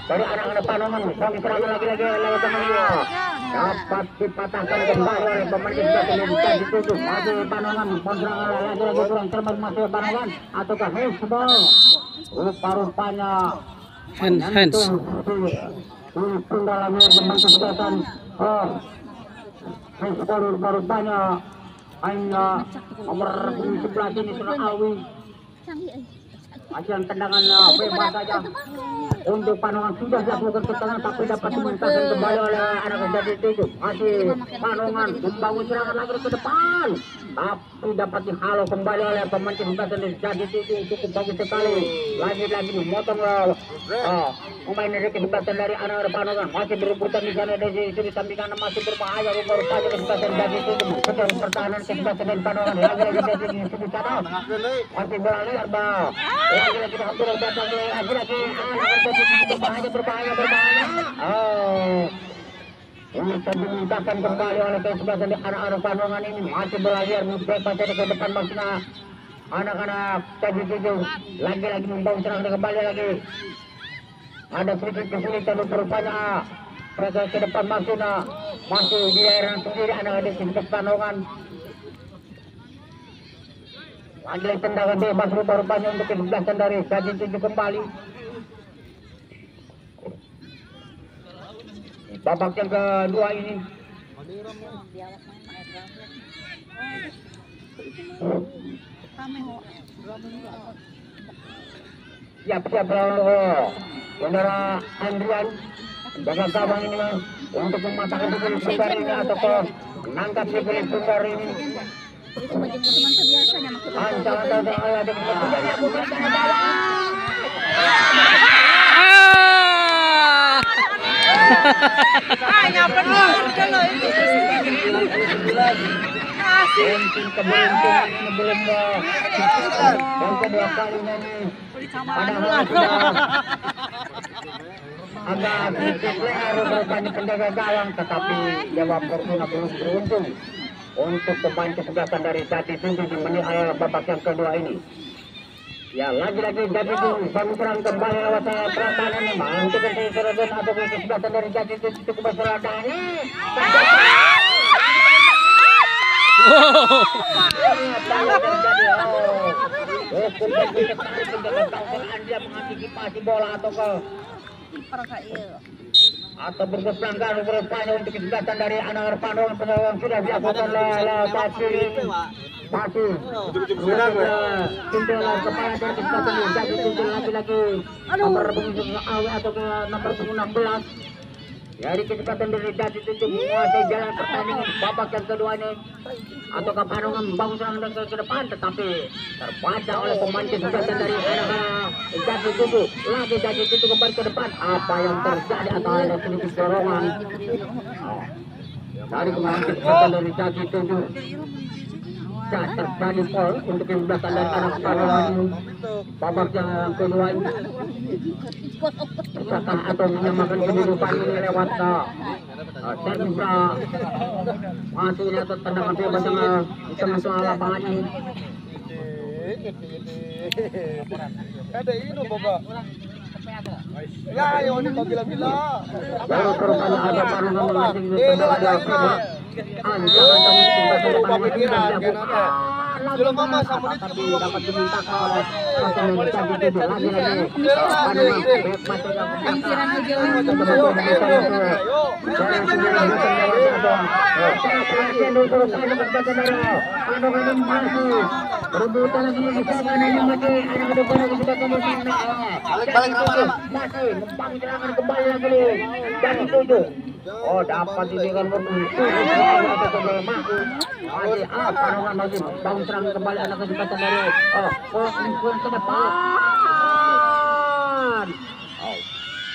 dari anak-anak Panongan kami serangan lagi lewat temannya dapat dipatahkan kembali oleh pemain kesempatan dari Janji 7 masih Panongan serangan lagi kurang terbaik masih Panongan ataukah handsball rupa-rupanya
Hands.
dalam membantu kesehatan respon berubahnya hanya nomor 11 ini sudah Awi hasil tendangan bebas saja untuk Panongan sudah dilakukan tendangan tapi dapat dimintakan kembali oleh anak jadi 7 masih Panongan membangun serangan lagi ke depan tapi dapat dihalau kembali oleh pemain sebelah jadi 7 cukup bagus sekali lagi-lagi memotong pemain dari kesempatan dari anak Panongan masih berebutan di sana dari sini samping kanan masih berbahaya rupa-rupanya kesempatan jadi 7 kejar pertahanan kesempatan dari Panongan lagi-lagi dari sini sana masih beralih lagi-lagi hampir datang lagi-lagi berbahaya bisa dimintakan kembali oleh kesempatan dari anak-anak Panongan ini masih berlayar bebas ke depan maksudnya anak-anak jadi 7 lagi-lagi membawa serangan kembali lagi ada sedikit kesulitan rupanya mereka ke depan maksudnya masih di daerah sendiri anak-anak di Panongan lagi tendangan bebas rupa-rupanya untuk kesebelasan dari jadi 7 kembali babak yang kedua ini siap-siap saudara Andrian jaga gawang ini untuk mematahkan pukul sunggar ini atau menangkap pukul sunggar ini mungkin keberuntungan ini belum yang kedua kalinya ini padahal sudah agak sedikit leher rupanya penjaga gawang tetapi jawab Fortuna belum beruntung untuk pemain kesebelasan dari Jati 7 di menit babak yang kedua ini. Ya lagi-lagi Jati 7 baru serang kembali lewat pertahanan ini untuk kesebelasan atau kesebelasan dari Jati 7 cukup besar adanya. Dia mengantisipasi bola atau berkepelanggar rupanya untuk kesebelasan dari anak Panongan penyerang sudah dilakukan oleh masih tuntunan kepala dari kesebelasan jadi tuntunan lagi-lagi nomor AW atau ke nomor 16 dari kesempatan dari Jati 7 menguasai jalan pertandingan babak yang kedua ini atau Panongan membangun serangan ke depan tetapi terbaca oleh pemain kesebelasan dari anak Jati 7 lagi Jati 7 kembali ke depan apa yang terjadi atau ada sedikit dorongan dari pemain kesebelasan dari Jati 7 terjadi gol untuk kesebelasan dari anak Panongan babak yang kedua ini usaha atau menyamakan kehidupan ini lewat servis masih lihat tendangan bebas yang bisa masuk lapangan ini
ada ini boga ya yang ini kau bila-bila
baru perubahan ada Panongan mengasih tendangan belum mama sama tapi dapat dimintakan oleh oh dapat diberikan masih Panongan lagi bangun serang kembali anak kesempatan dari ke depan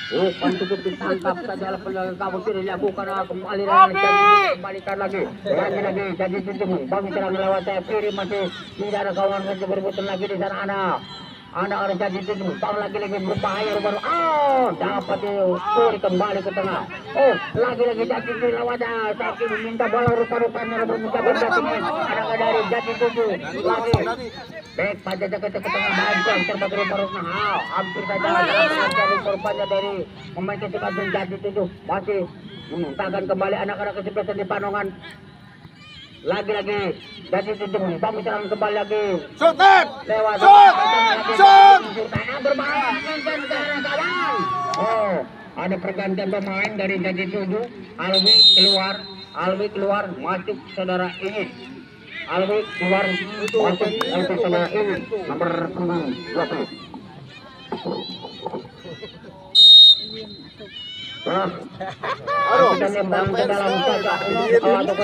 bukan cukup ditangkap saja oleh penjaga gawang tidak dilakukan kembali kembalikan lagi jadi 7 bangun serang lewat kiri masih tidak ada kawan yang berebutan lagi di sana anak orang Jati 7 bang lagi-lagi berbahaya baru dapat kiri kembali ke tengah lagi-lagi Jati 7 lewat Saki meminta bola rupa-rupanya meminta bola anak dari Jati 7 lagi baik pada jaga ke tengah bantuan terbaik rupa-rupanya hampir saja rupa-rupanya dari pemain kesebelasan Jati 7 masih memintakan kembali anak-anak kesebelasan di Panongan lagi-lagi Jati 7 bangun serangan kembali lagi lewat berbahaya Ada pergantian pemain dari jadi 7. Alwi keluar masuk saudara ini. Alwi keluar masuk untuk saudara ini nomor 20. Kita lembang ke dalam saja untuk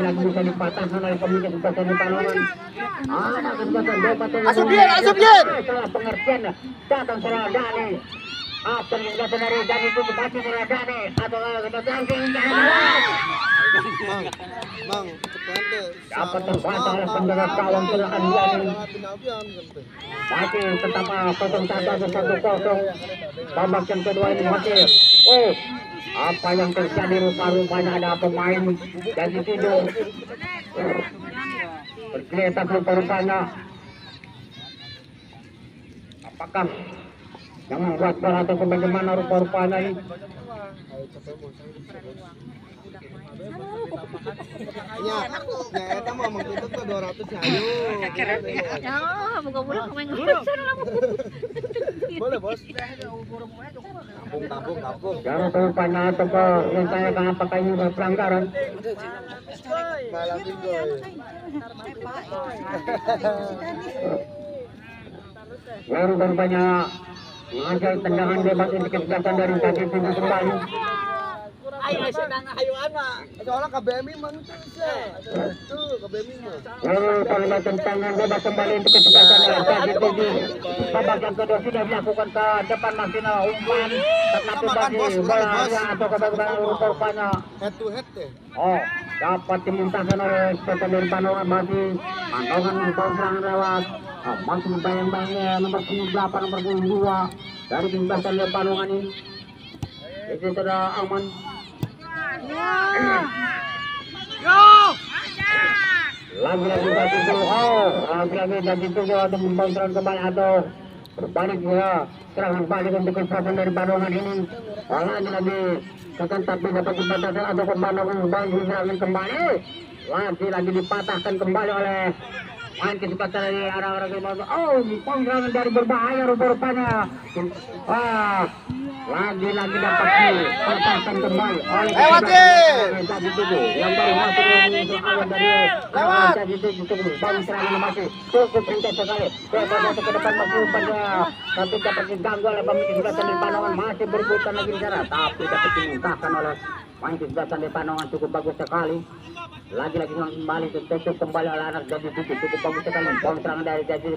lagi bisa dipatahkan oleh Komite Kesehatan di Panongan. Ada kesempatan
Asup Yen.
Salah pengertian datang saudara Dani. Apa yang sudah dari Dani itu berarti saudara Dani atau langsung
Mang,
dapat terbatas oleh penjaga gawang saudara Dani. Masih tetap 0-1 babak yang kedua ini masih. Apa yang terjadi rupa-rupanya ada pemain dari situ berkelihatan rupa-rupanya. Apakah yang membuat bola atau bagaimana rupa-rupanya ini?
Ya, eta mah mengkutuk ke 200 ayo.
Ya, buka-buka main ngurus lah.
Boleh, Bos. Kampung.
Yang rupa-rupanya atau yang tanyakan apakah ini pelanggaran?
Malam minggu.
Yang rupa-rupanya mengajar tendangan bebas untuk kesempatan dari kaki pintu kembali.
Ayo sedang ayo anak.
Soalnya KBMI mentus ya. Tuh, KBMI mah.
Kalau tendangan bebas kembali untuk kesempatan dari kaki pintu. Babak yang kedua sudah dilakukan ke depan masih umpan. Tetapi bagi bola atau kebakaran rupa-rupanya.
Head to head deh.
Dapat dimuntahkan oleh Stefan dari Panongan masih Panongan serangan lewat masih bayang-bayangnya nomor 8 nomor 22 dari timbasan dari Panongan ini. Itu sudah aman. Lagi-lagi dari itu, lagi-lagi dari itu atau membongkar kembali atau berbalik ya serangan balik untuk kesempatan dari Panongan ini. Lagi-lagi akan tapi dapat dipatahkan atau Panongan serangan kembali. Lagi dipatahkan kembali oleh main kesempatan dari arah-arah penggerangan dari berbahaya rupa-rupanya. Lagi-lagi dapat dipatahkan kembali oleh tadi itu yang baru masuk awal dari tadi itu baru serangan masih cukup intens sekali. Ke depan masuk pada tapi dapat diganggu oleh pemain kesempatan di Panongan masih berputar lagi di sana tapi dapat dimutahkan oleh main kesempatan di Panongan cukup bagus sekali. Lagi-lagi kembali tutup kembali oleh anak jadi itu cukup bagus sekali. Serangan dari jadi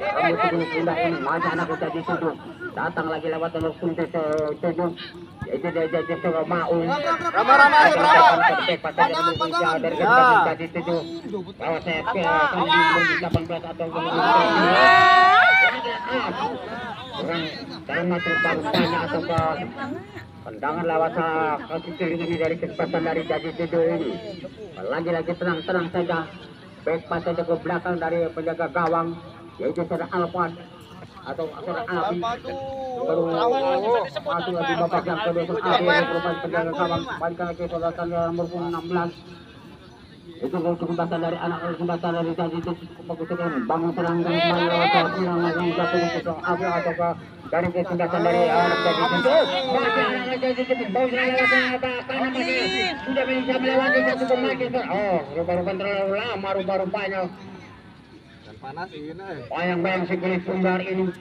rambut pindah ini masih anak jadi itu datang lagi lewat jalur kunci tujuh itu dia jadi mau
Rama ayo berapa?
dari jadi tujuh kalau saya 18 atau karena terbangnya atau ke tendangan lewat kaki kiri ini dari kesempatan dari jadi tujuh ini lagi-lagi tenang saja back pas saja ke belakang dari penjaga gawang yaitu saudara Alfan atau saudara Abi baru masuk lagi babak yang kedua Abi merupakan penjaga gawang balikan lagi saudara nomor 16 itu kesempatan dari anak kesempatan dari tadi itu bagus sekali bangun serangan kembali lewat yang jatuh ke Abi atau dari kesempatan dari anak tadi itu masih anak tadi itu baru karena masih sudah bisa melewati satu pemain rupa-rupanya terlalu lama rupa-rupanya
Panas ini.
Bayang-bayang si kulit sumbar ini.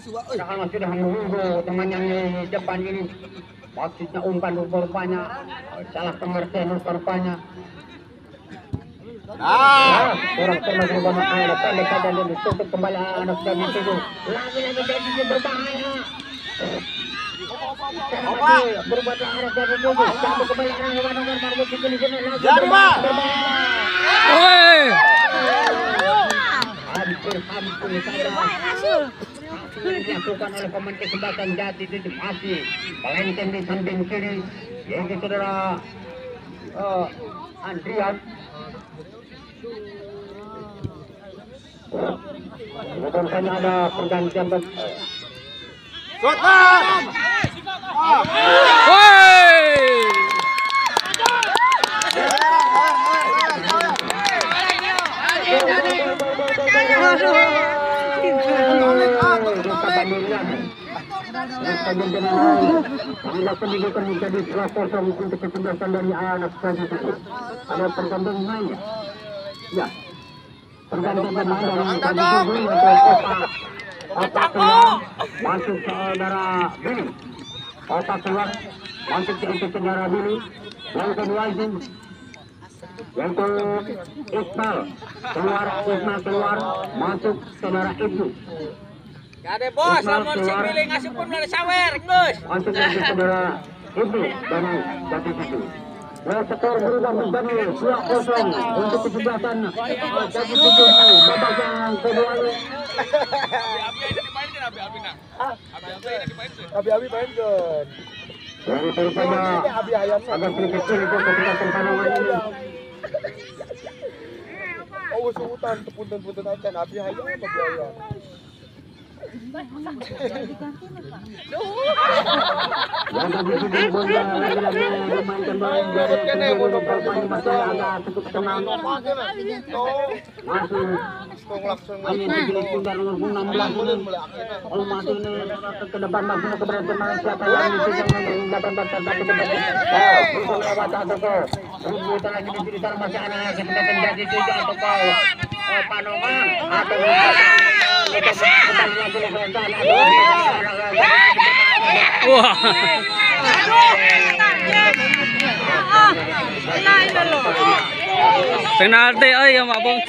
Sekarang sudah menunggu teman yang di depan ini. Maksudnya umpan rupa-rupanya salah pengertian rupa-rupanya. Kurang cermat rupanya ada pendek saja dan ditutup kembali anak tadi itu. Lagi-lagi jadi berbahaya. Berbuatlah anak tadi itu. Jatuh kembali anak nomor marbot di sini lagi.
Jadi Pak.
Hampir saja dilakukan oleh pemain kesempatan Jati itu masih melenceng di samping kiri yaitu saudara Andrian. Kemudian saja ada pergantian Rota Bandirian. Rota Bandirian. Bila pendidikan menjadi 2-0 untuk kesebelasan dari anak saja itu. Ada pergantian mainnya. Ya. Pergantian pemain dari tadi itu untuk Otak keluar masuk ke saudara Billy. Otak keluar masuk ke saudara Billy. Yang kedua itu untuk Iqbal keluar masuk saudara Ibnu.
Gade bos, lamun si Billy ngasih pun dari sawer, Gus.
Masuk ke saudara Ibnu dari Jati Situ. Skor berubah menjadi 2-0 untuk kesebelasan Jati Situ babak yang kedua.
Abi mainkan.
Dari daripada agak sedikit sulit untuk kesebelasan Panongan ini.
Oh, usutan punten acan abi hayam abi hayam.
Yang tadi sudah bola lagi-lagi memainkan bola dari bermain masih agak cukup tenang. Masih hanya digelar dari nomor 16 ini. Oh masih ini ke depan masih keberhasilan siapa yang itu yang dapat satu debat. Untuk lewat atau kau. Kita lagi di sekitar masih anak kita menjadi 7 atau kau Panongan atau
Wah. Penalti ay yang mabong.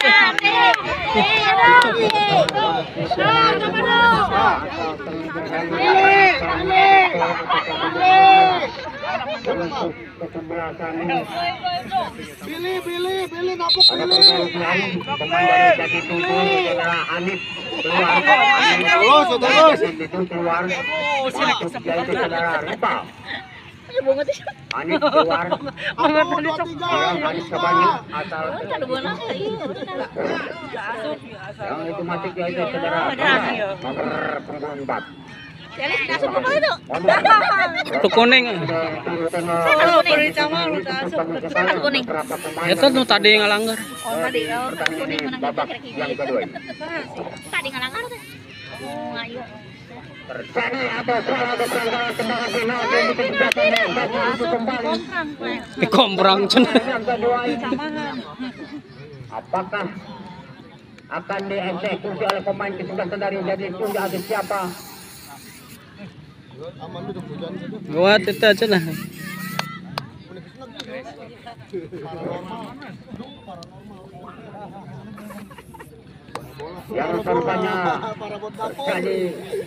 Billy napok Billy.
Pemain dari Jati Tujuh saudara Anif keluar. Terus keluar. Masuk yaitu saudara Ripa. Anif keluar. Anif kembali asal. Yang itu masuk yaitu saudara nomor punggung 4.
Itu kuning. Itu tuh tadi ngalanggar.
Oh, tadi kuning mana
babak yang kedua.
Tadi ngalanggar teh. Oh, ayo.
Terjadi ada serangan tendangan final untuk kesebelasan kembali.
Dikomprang cenah.
Yang kedua ini. Apakah akan dieksekusi oleh pemain kesebelasan dari Jati Tujuh atau siapa?
Buat itu aja lah.
Yang rupanya terjadi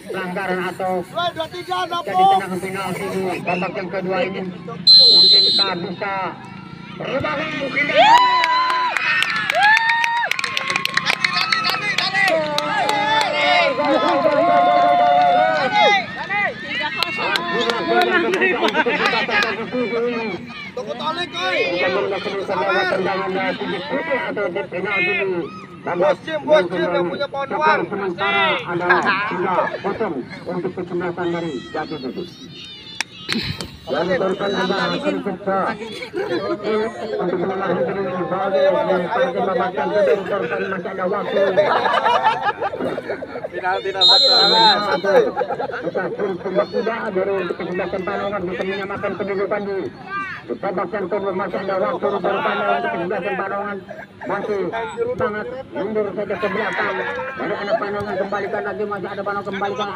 pelanggaran atau jadi tendangan penalti di babak yang kedua ini. Mungkin kita bisa berubah mungkin. Bos Jim yang punya panduan. Sementara adalah 3-0 untuk kesebelasan dari Jati Tujuh. Dan barusan ada sedikit untuk mengenai ini sebagai babak yang kedua masih ada waktu.
Penalti
Kita sudah tidak dari untuk kesebelasan Panongan bisa menyamakan kedudukan di babak yang kedua masih ada waktu barusan untuk kesebelasan Panongan masih sangat mundur saja ke belakang. Dari anak Panongan kembalikan lagi masih ada Panongan kembalikan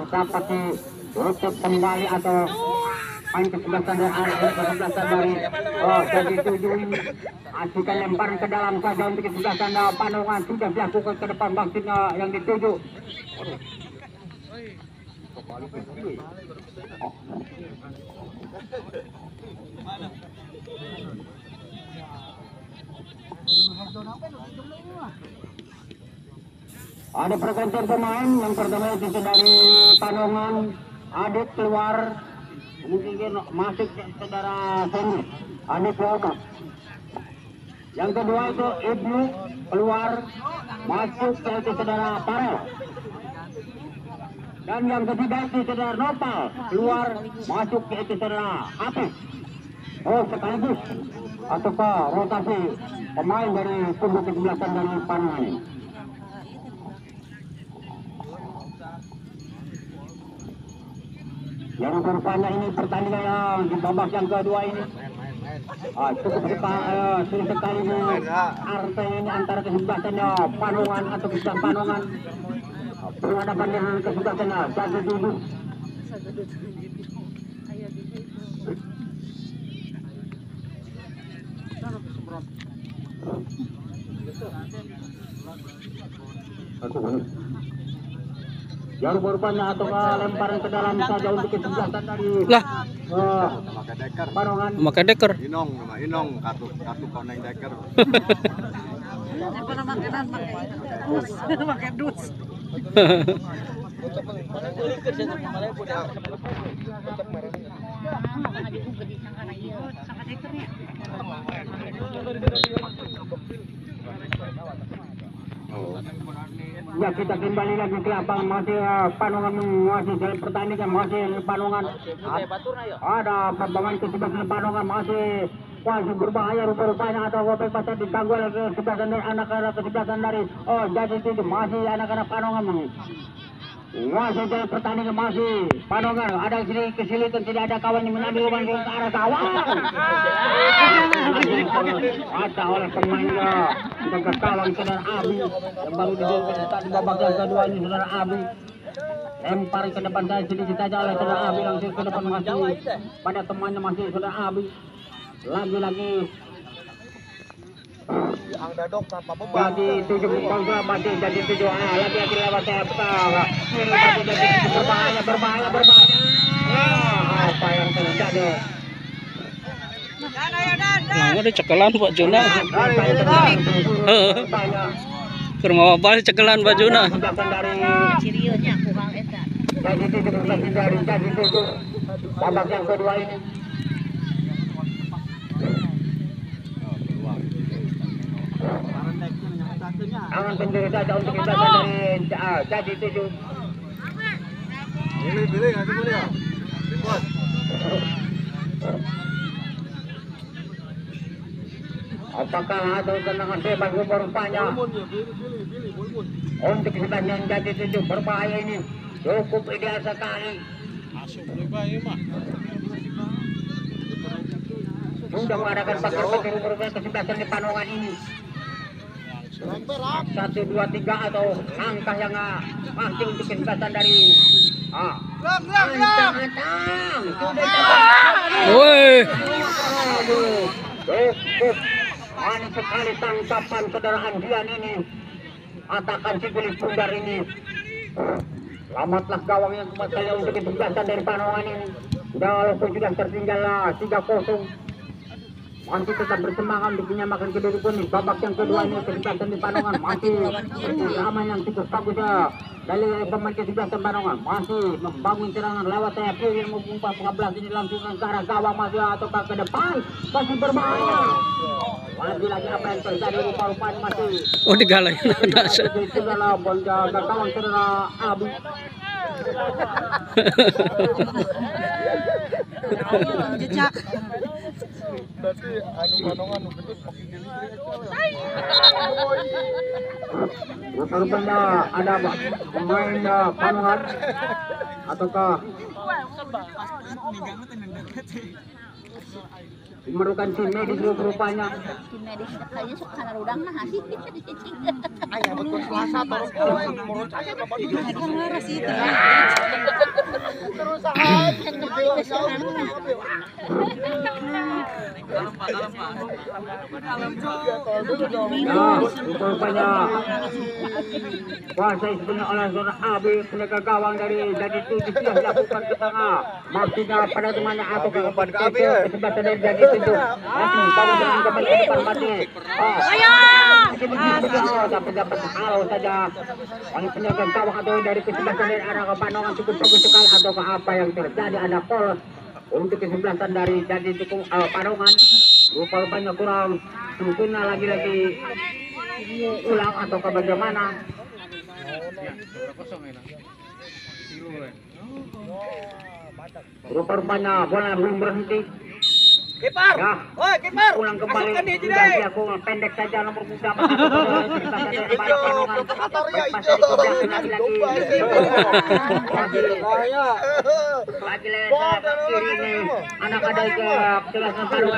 dapat ditutup kembali atau main kesebelasan dari anak kesebelasan dari Jati Tujuh ini aslikan lemparan ke dalam saja untuk kesebelasan Panongan sudah dilakukan ke depan maksudnya yang dituju. Ada pergantian pemain yang pertama itu dari Panongan Adit keluar mungkin masuk saudara Seni Adit keluar. Yang kedua itu Ibnu keluar masuk yaitu saudara Parel. Dan yang ketiga itu saudara Nopal keluar masuk yaitu saudara Apis. Oh sekaligus ataukah rotasi pemain dari kubu kesebelasan dari Panongan ini. Yang rupanya ini pertandingan yang di babak yang kedua ini cukup sulit sekali nih arte ini antara kesebelasannya Panongan atau kesebelasan Panongan berhadapan dengan kesebelasannya Jadi Duduk. Yang rupanya atau lemparan ke dalam saja untuk kesebelasan dari
Lah,
Pakai deker.
Panongan.
memakai deker.
Inong, nama Inong, kartu koneng deker.
Pakai dus.
Ya, kita kembali lagi ke lapang masih Panongan masih dalam pertandingan masih Panongan ada perbangan ke sebelah Panongan masih masih berbahaya rupa-rupanya atau wabek pasar diganggu oleh kesebelasan dari anak-anak kesebelasan dari Jadi itu masih anak-anak Panongan masih dalam pertandingan masih Panongan ada sedikit kesulitan tidak ada kawan yang mengambil umpan ke arah gawang ada oleh pemainnya dengan kawan saudara Abi yang baru didekat di babak yang kedua ini saudara Abi lempar ke depan saya sedikit saja oleh saudara Abi langsung ke depan masih pada temannya masih saudara Abi lagi-lagi
Ang dadok tanpa beban.
jadi 7 bangsa masih jadi 7 lagi-lagi lewat saya jadi berbahaya apa yang terjadi
Lang ada cekelan Pak Juna. Keur mawabal cekelan Pak Juna.
Cirionya kurang eta.
Jadi itu babak yang kedua ini. Angan penjuru saja untuk kita dari jadi itu.
Pilih, ngasih boleh ya. Bos.
Apakah ada tendangan bebas rupanya untuk kita yang jadi itu berbahaya ini cukup ideal sekali. Sudah mengadakan pakai rupanya kesebelasan di Panongan ini. 1, 2, 3 atau langkah yang masih untuk kesebelasan dari Antang
Woi,
cukup manis sekali tangkapan saudara Andian ini atakan si kulit pundar ini. Selamatlah gawang yang kembali untuk kesebelasan dari Panongan ini. Walaupun sudah tertinggal 3-0 masih tetap bersemangat untuk menyamakan kedudukan di babak yang kedua ini. Kesebelasan di Panongan masih aman yang cukup bagus ya dari pemain kesebelasan Panongan masih membangun serangan lewat sayap kiri yang memumpat pengabelas ini langsung ke arah gawang masih atau ke depan masih berbahaya. Lagi apa yang terjadi rupa-rupanya masih
digalain dasar.
saudara bonjaga kawan saudara Abi.
Jejak.
Berarti anu Panongan gendut pakai geli-geli
Rupanya ada pemain Panongan ataukah memerlukan tim medis rupanya.
Tim medis kayaknya suka kana udang nah.
Ayah betul Selasa terus menurut saya apa
Ada marah sih itu.
terus sahat
Rupanya kuasa sebenarnya oleh saudara Abi penegak gawang dari jadi itu sudah dilakukan ke tengah maksudnya pada temannya atau ke depan kesempatan dari jadi itu masih kawan dengan kembali ke depan mati tapi dapat halo saja oleh penegak gawang atau dari kesempatan dari arah ke Panongan cukup bagus sekali atau ke apa yang terjadi ada polos untuk kesebelasan dari jadi itu Panongan rupanya kurang sempurna lagi ulang atau ke bagaimana. Rupanya bola belum berhenti
Kiper.
Ya.
Woi, kiper.
Ulang kembali
Masukkan dia,
sudah
Jidai.
aku pendek saja nomor muda lagi kiri ini anak ada ke jelasan baru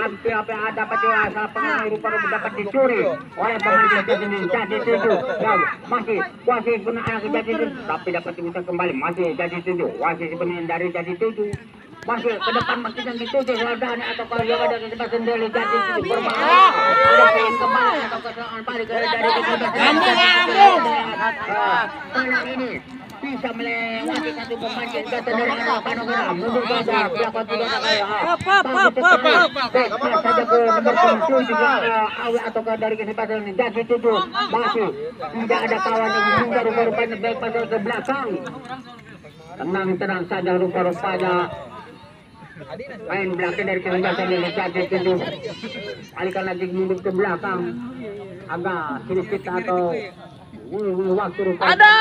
hampir apa yang ada pada asal pengaruh rupa-rupa dapat dicuri oleh pemain jadi 7 masih wasit guna anak jadi 7 tapi dapat dibuka kembali masih jadi 7 wasit sebenarnya dari jadi 7 masih ke depan masih yang dituju Radani atau kalau yang ada di sebelah sendiri jadi berbahaya ada pengen kembali atau kesalahan balik dari tangan ini bisa melewati satu pemain yang jatuh dari arah Panogera mundur saja belakang tidak saja ke nomor 7 juga Awi atau dari kesempatan ini jadi 7 masih tidak ada kawan yang menunda rupa-rupanya baik pasal ke belakang tenang saja rupa-rupanya main belakang dari kesempatan ini jadi 7 alihkan lagi mundur ke belakang agak sedikit atau waktu rupanya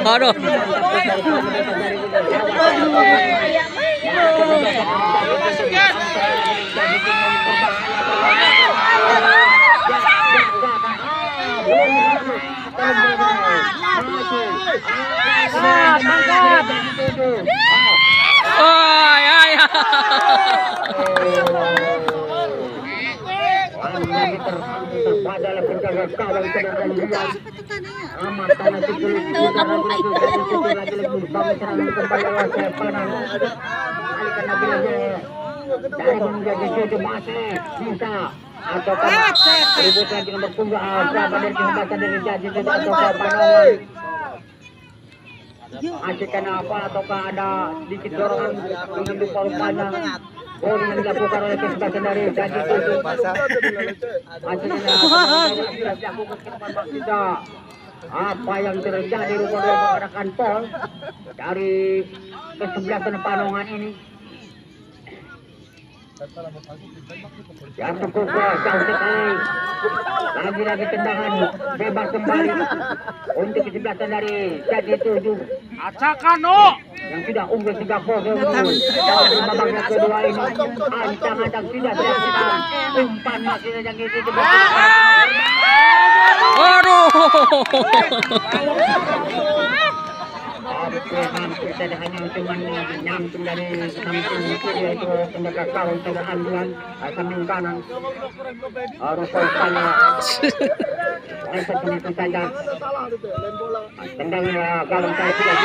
Aduh. Oh, ya.
Atau ribut lagi nomor punggung berapa dari kesempatan dari jadi atau Panongan asyikan apa ataukah ada sedikit dorongan untuk rupanya gol yang dilakukan oleh kesempatan dari jadi itu apa yang terjadi rupanya menggunakan pol dari kesebelasan Panongan ini yang cukup jauh sekali lagi tendangan bebas kembali untuk kesebelasan dari jadi 7
Acakano.
yang sudah unggul 3-0 dalam babak yang kedua ini ancang-ancang tidak dilakukan umpan masih yang itu
Waduh.
hampir saja hanya cuma nyamping dari samping kiri yaitu pendekat kawan tidak anduan samping kanan rupanya itu saja tendangan kawan saya tidak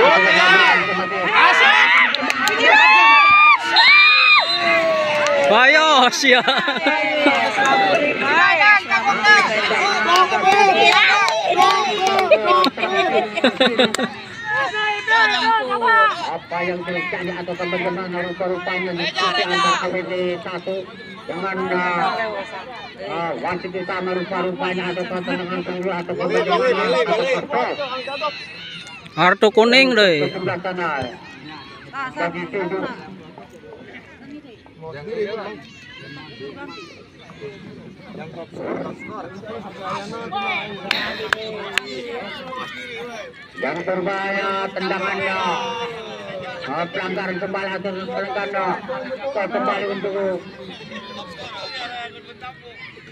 Bayos ya.
apa yang terjadi atau bagaimana rupa-rupanya diskusi antar KWD 1 dengan wasit utama rupa-rupanya atau pertandingan kedua atau bagaimana
Kartu kuning deh.
sebelah sana bagi 7 yang berbahaya tendangannya pelanggaran kembali atau pelanggaran kembali untuk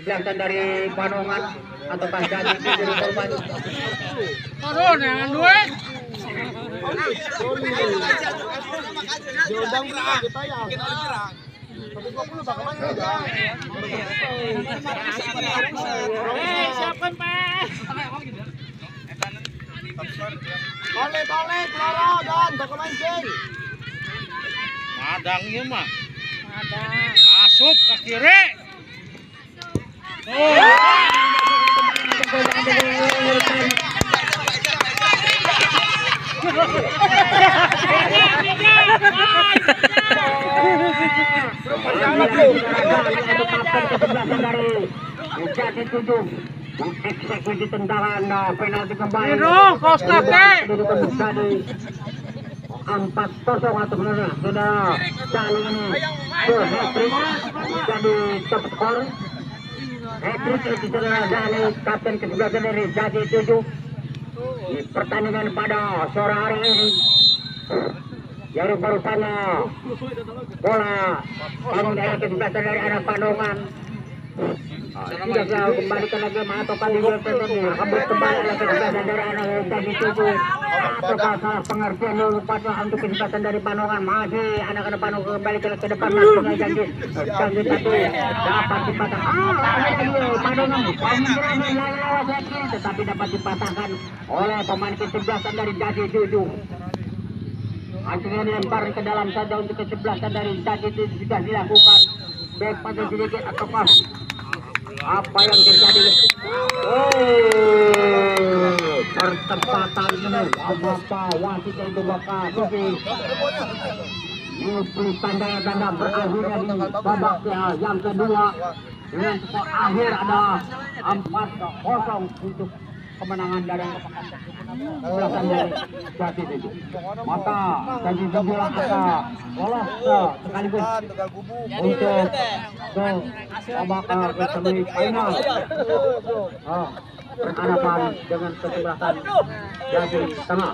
belakang dari Panongan atau jadi dari korban
Turun yang dua. Siapkan Pak.
Balik, Clara, dan baka mancing.
Madangnya mah. Madang. Asup ke kiri. Oh.
Jadi 7 eksekusi tendangan penalti kembali.
Biru, kos kaki.
4-0 atau sebenarnya sudah kali ini hat-trick jadi top skor. Hat-trick itu saudara dari kapten ke-11 dari Jati 7 di pertandingan pada sore hari ini. Jadi barusannya bola bangun dari ke-11 dari anak Pandongan. Tidak kembalikan lagi atau kali ini kembali lagi ke-11 dari anak Jati 7. Apakah salah pengertian dulu pada untuk kesempatan dari Pandongan, masih anak-anak Pandongan kembali ke depan langsung Janji satu dapat dipatahkan. Pandongan tetapi dapat dipatahkan oleh pemain kesebelasan dari Janji 7. Akhirnya dilempar ke dalam saja untuk kesebelasan dari Janji 7 sudah dilakukan. Baik pada sedikit ataukah apa yang terjadi? Pertempatan ini apa wasit itu bakal ini tanda-tanda berakhirnya di babak yang kedua dengan skor akhir ada 4-0 untuk kemenangan dari belakang dari Jati 7. Maka Jati 7 akan lolos sekaligus untuk ke babak semifinal. Berhadapan dengan kesebelasan Jati Tengah.